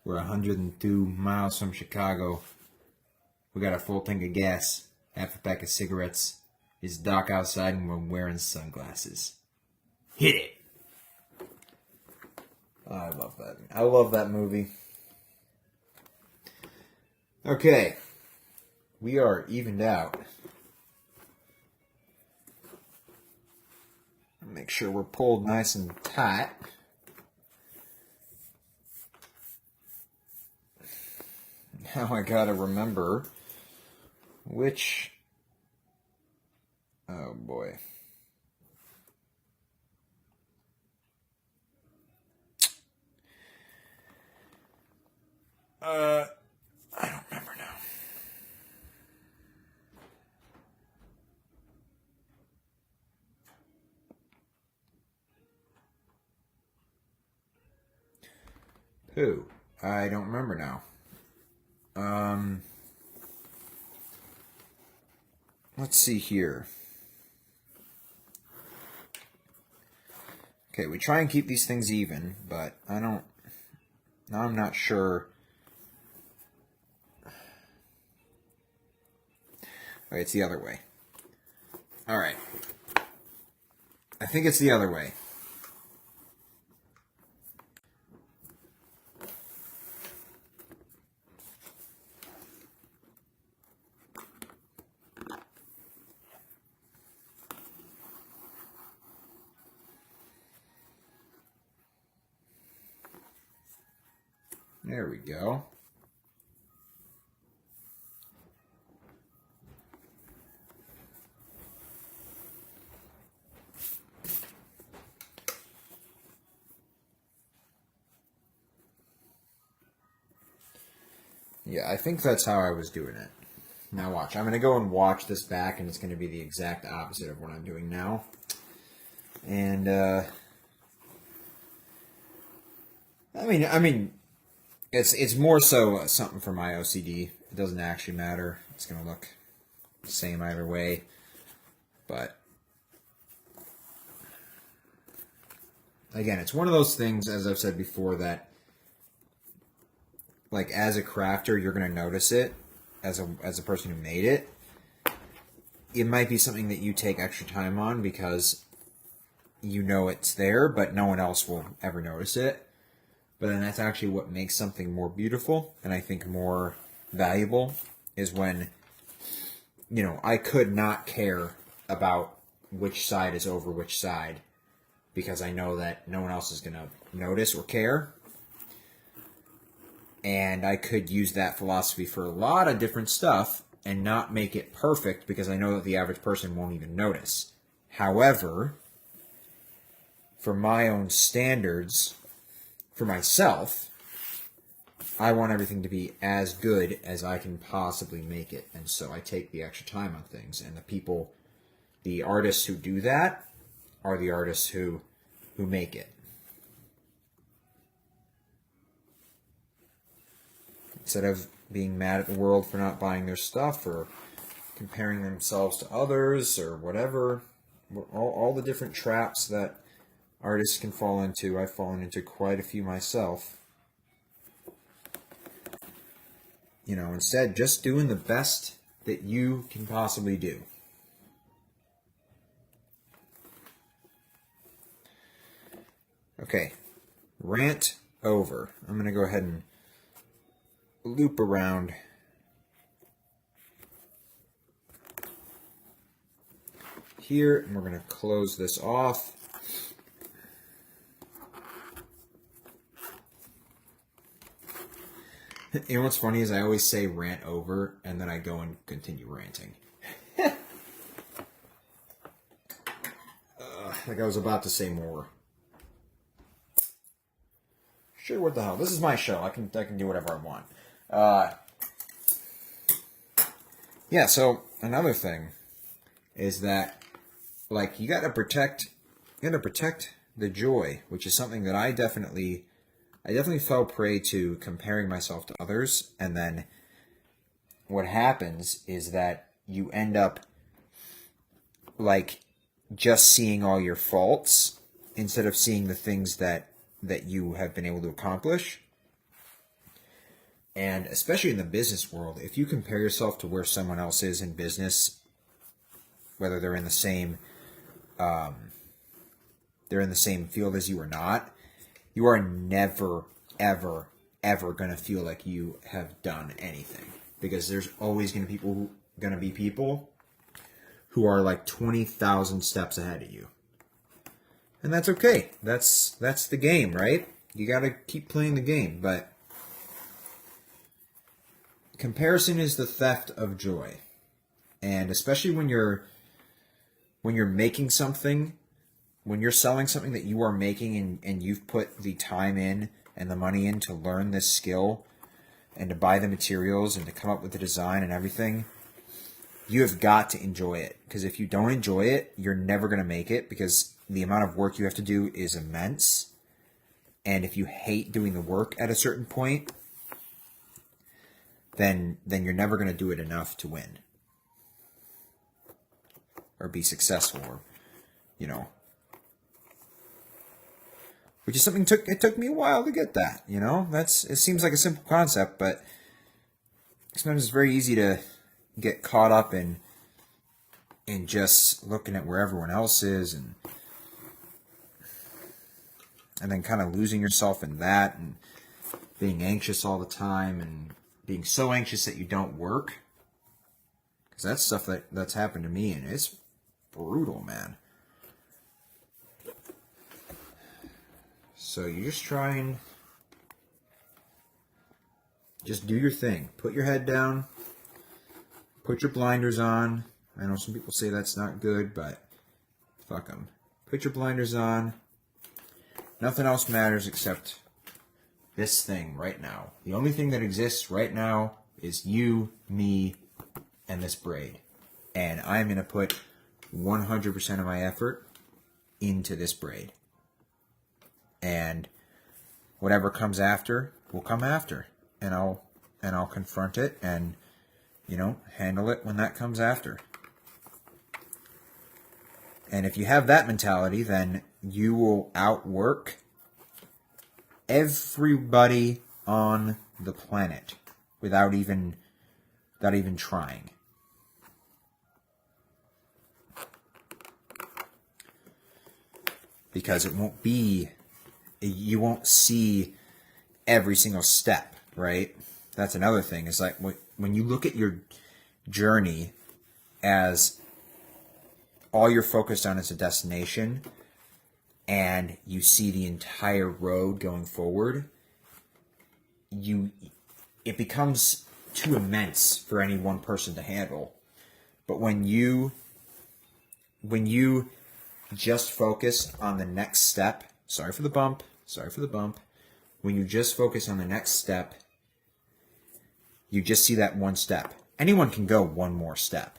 We're 102 miles from Chicago. We got a full tank of gas, half a pack of cigarettes. It's dark outside and we're wearing sunglasses. Hit it! Oh, I love that. I love that movie. Okay. We are evened out. Make sure we're pulled nice and tight. Now I gotta remember which... Oh boy. I don't remember now. Who? I don't remember now. Let's see here. Okay, we try and keep these things even, but now I'm not sure. Okay, it's the other way. Alright. I think it's the other way. There we go. Yeah, I think that's how I was doing it. Now watch. I'm going to go and watch this back, and it's going to be the exact opposite of what I'm doing now. And, I mean, it's more so something for my OCD. It doesn't actually matter. It's going to look the same either way. But, again, it's one of those things, as I've said before, that, like, as a crafter, you're going to notice it as a person who made it. It might be something that you take extra time on because you know it's there, but no one else will ever notice it. But then that's actually what makes something more beautiful and I think more valuable is when, you know, I could not care about which side is over which side because I know that no one else is going to notice or care. And I could use that philosophy for a lot of different stuff and not make it perfect because I know that the average person won't even notice. However, for my own standards, for myself, I want everything to be as good as I can possibly make it. And so I take the extra time on things. And the artists who do that are the artists who make it. Instead of being mad at the world for not buying their stuff or comparing themselves to others or whatever, all the different traps that artists can fall into, I've fallen into quite a few myself. You know, instead, just doing the best that you can possibly do. Okay, rant over. I'm going to go ahead and loop around here, and we're going to close this off. You know what's funny is I always say rant over, and then I go and continue ranting. Like I was about to say more. Sure, what the hell? This is my show. I can do whatever I want. Yeah, so another thing is that, like, you gotta protect the joy, which is something that I definitely fell prey to comparing myself to others, and then what happens is that you end up, like, just seeing all your faults instead of seeing the things that you have been able to accomplish. And especially in the business world, if you compare yourself to where someone else is in business, whether they're in the same field as you or not, you are never, ever, ever going to feel like you have done anything. Because there's always going to be people who are like 20,000 steps ahead of you. And that's okay. That's the game, right? You got to keep playing the game, but comparison is the theft of joy. And especially when you're making something, when you're selling something that you are making and you've put the time in and the money in to learn this skill and to buy the materials and to come up with the design and everything, you have got to enjoy it. Because if you don't enjoy it, you're never going to make it, because the amount of work you have to do is immense. And if you hate doing the work at a certain point, then you're never going to do it enough to win or be successful, or, you know, which is something it took me a while to get that, you know. It seems like a simple concept, but sometimes it's very easy to get caught up in just looking at where everyone else is, and then kind of losing yourself in that, and being anxious all the time, and being so anxious that you don't work. Because that's stuff that's happened to me, and it's brutal, man. So you just try and just do your thing. Put your head down. Put your blinders on. I know some people say that's not good, but fuck them. Put your blinders on. Nothing else matters except this thing right now. The only thing that exists right now is you, me, and this braid. And I'm going to put 100% of my effort into this braid. And whatever comes after will come after. And I'll confront it and, you know, handle it when that comes after. And if you have that mentality, then you will outwork everybody on the planet without even trying. Because you won't see every single step, right? That's another thing. Is like when you look at your journey as all you're focused on is a destination, and you see the entire road going forward, it becomes too immense for any one person to handle. But when you just focus on the next step, sorry for the bump, when you just focus on the next step, you just see that one step. Anyone can go one more step.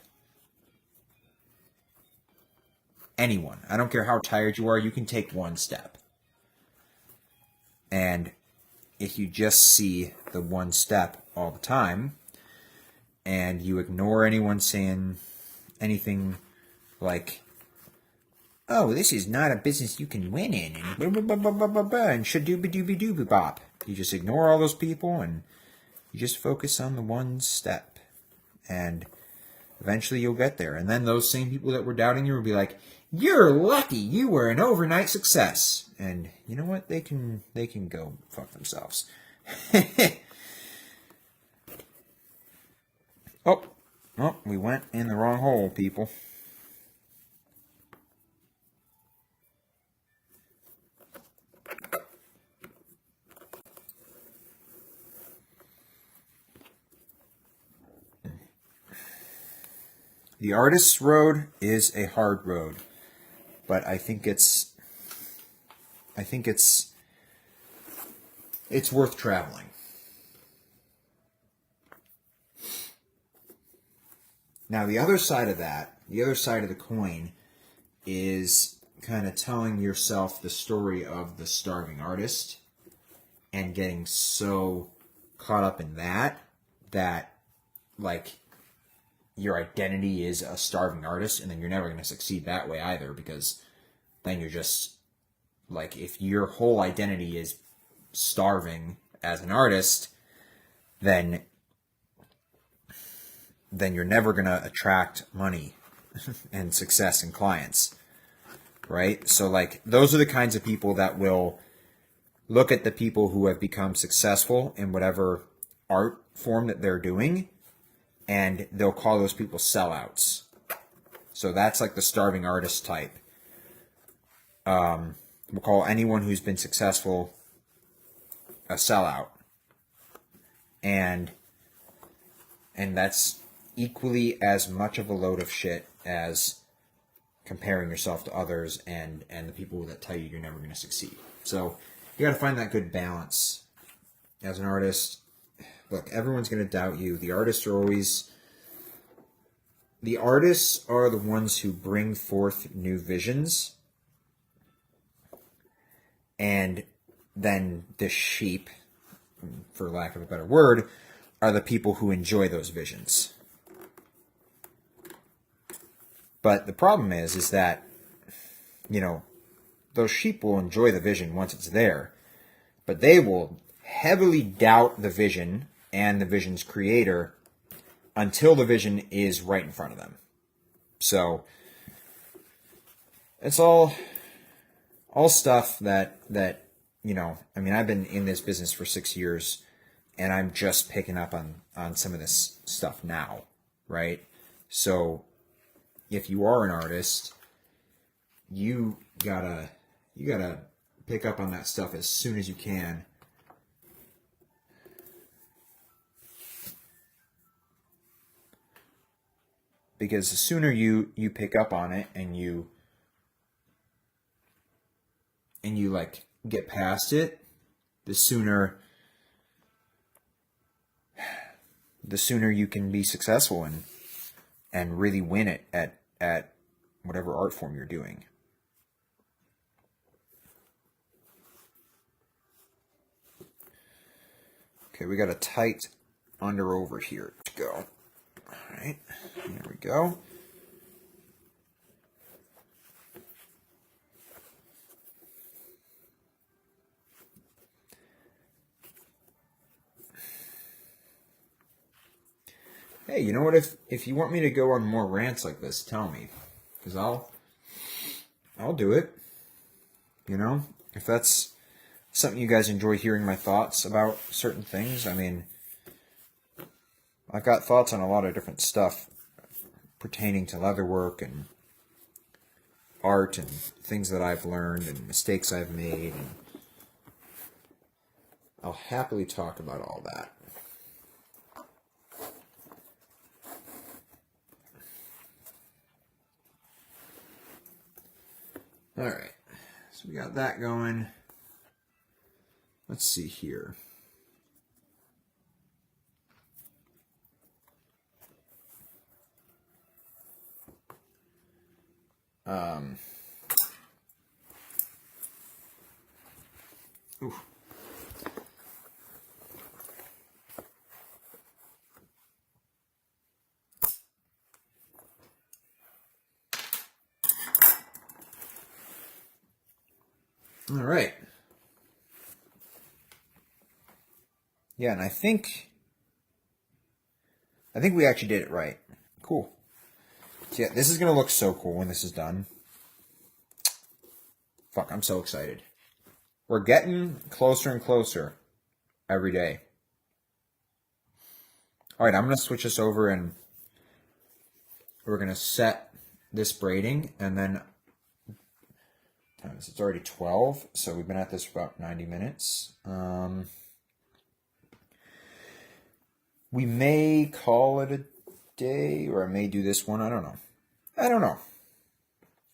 Anyone. I don't care how tired you are, you can take one step. And if you just see the one step all the time, and you ignore anyone saying anything like, oh, this is not a business you can win in, and blah, blah, blah, blah, blah, blah, blah, and shadooba-dooby-dooby-bop. You just ignore all those people, and you just focus on the one step. And eventually you'll get there. And then those same people that were doubting you will be like, you're lucky, you were an overnight success. And you know what? They can go fuck themselves. Oh, we went in the wrong hole, people. The artist's road is a hard road, but I think it's worth traveling. Now, the other side of that, the other side of the coin, is kind of telling yourself the story of the starving artist and getting so caught up in that like your identity is a starving artist, and then you're never going to succeed that way either, because then you're just like, if your whole identity is starving as an artist, then you're never going to attract money and success and clients, right? So like, those are the kinds of people that will look at the people who have become successful in whatever art form that they're doing, and they'll call those people sellouts. So that's like the starving artist type. we'll call anyone who's been successful a sellout. And that's equally as much of a load of shit as comparing yourself to others and the people that tell you you're never going to succeed. So you got to find that good balance as an artist. Look, everyone's going to doubt you. The artists are the ones who bring forth new visions. And then the sheep, for lack of a better word, are the people who enjoy those visions. But the problem is that, those sheep will enjoy the vision once it's there, but they will heavily doubt the vision and the vision's creator until the vision is right in front of them. So it's all stuff that I've been in this business for 6 years, and I'm just picking up on some of this stuff now, right? So if you are an artist, you gotta pick up on that stuff as soon as you can. Because the sooner you pick up on it and you like get past it, the sooner you can be successful and really win it at whatever art form you're doing. Okay, we got a tight under over here to go. All right, there we go. Hey, you know what? If you want me to go on more rants like this, tell me, because I'll do it. If that's something you guys enjoy hearing my thoughts about certain things. I've got thoughts on a lot of different stuff pertaining to leatherwork and art and things that I've learned and mistakes I've made, and I'll happily talk about all that. All right, so we got that going. Let's see here. Ooh. All right. Yeah, and I think we actually did it right. Cool. So yeah, this is going to look so cool when this is done. Fuck, I'm so excited. We're getting closer and closer every day. All right, I'm going to switch this over and we're going to set this braiding, and then it's already 12, so we've been at this for about 90 minutes. We may call it a day, or I may do this one. I don't know.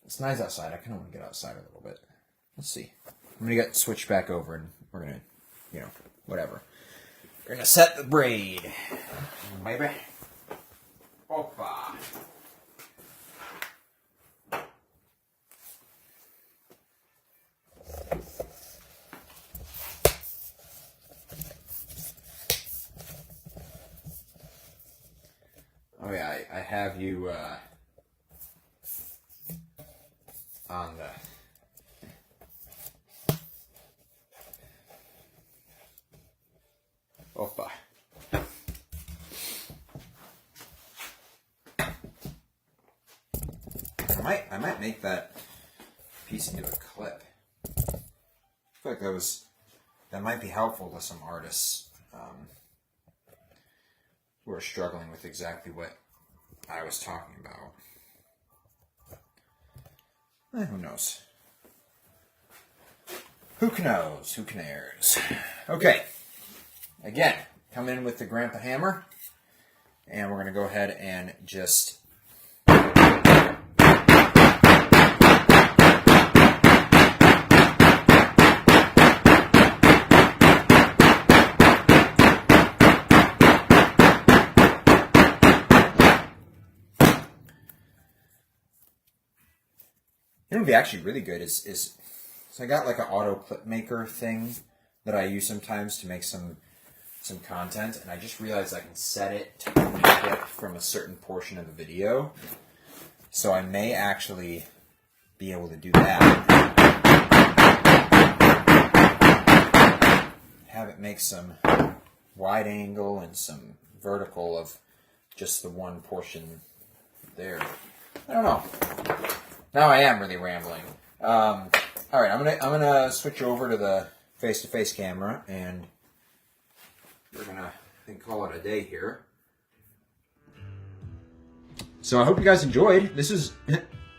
It's nice outside. I kind of want to get outside a little bit. Let's see. I'm going to get switched back over, and we're going to, whatever. We're going to set the braid. Baby. Opa. Oh yeah, I have you on the Opa. I might make that piece into a clip. I feel like that might be helpful to some artists who are struggling with exactly what I was talking about. Who knows? Who knows? Who cares? Okay. Again, come in with the Grandpa hammer. And we're going to go ahead and just... You know what would be actually really good is so I got like an auto clip maker thing that I use sometimes to make some content, and I just realized I can set it to only clip from a certain portion of the video. So I may actually be able to do that. Have it make some wide angle and some vertical of just the one portion there. I don't know. Now I am really rambling. All right, I'm gonna switch over to the face-to-face camera, and we're gonna, I think, call it a day here. So I hope you guys enjoyed. This is,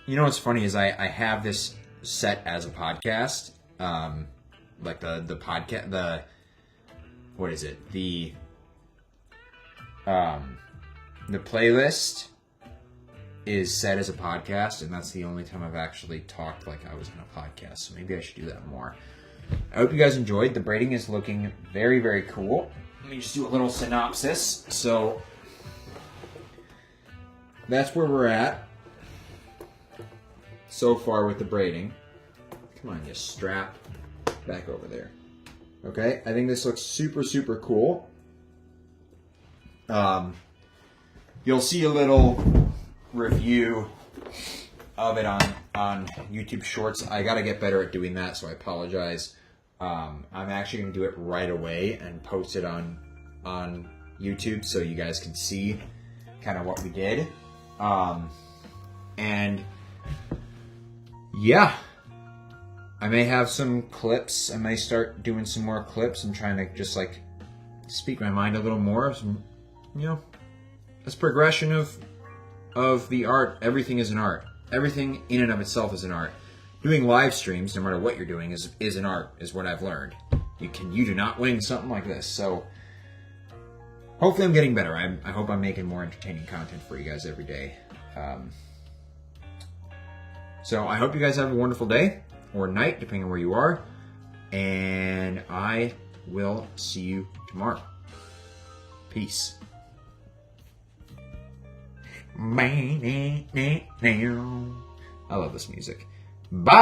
you know, what's funny is I have this set as a podcast, like the podcast, what is it? The playlist is set as a podcast, and that's the only time I've actually talked like I was in a podcast, so maybe I should do that more. I hope you guys enjoyed. The braiding is looking very, very cool. Let me just do a little synopsis. So that's where we're at so far with the braiding. Come on, just strap back over there. Okay, I think this looks super, super cool. You'll see a little review of it on YouTube Shorts. I gotta get better at doing that, so I apologize. I'm actually gonna do it right away and post it on YouTube so you guys can see kind of what we did. And yeah, I may have some clips. I may start doing some more clips. I'm trying to just like speak my mind a little more. Some, you know, this progression of the art. Everything is an art. Everything in and of itself is an art. Doing live streams, no matter what you're doing, is an art, is what I've learned. You do not wing something like this. So hopefully I'm getting better. I hope I'm making more entertaining content for you guys every day. So I hope you guys have a wonderful day or night, depending on where you are. And I will see you tomorrow. Peace. I love this music. Bye.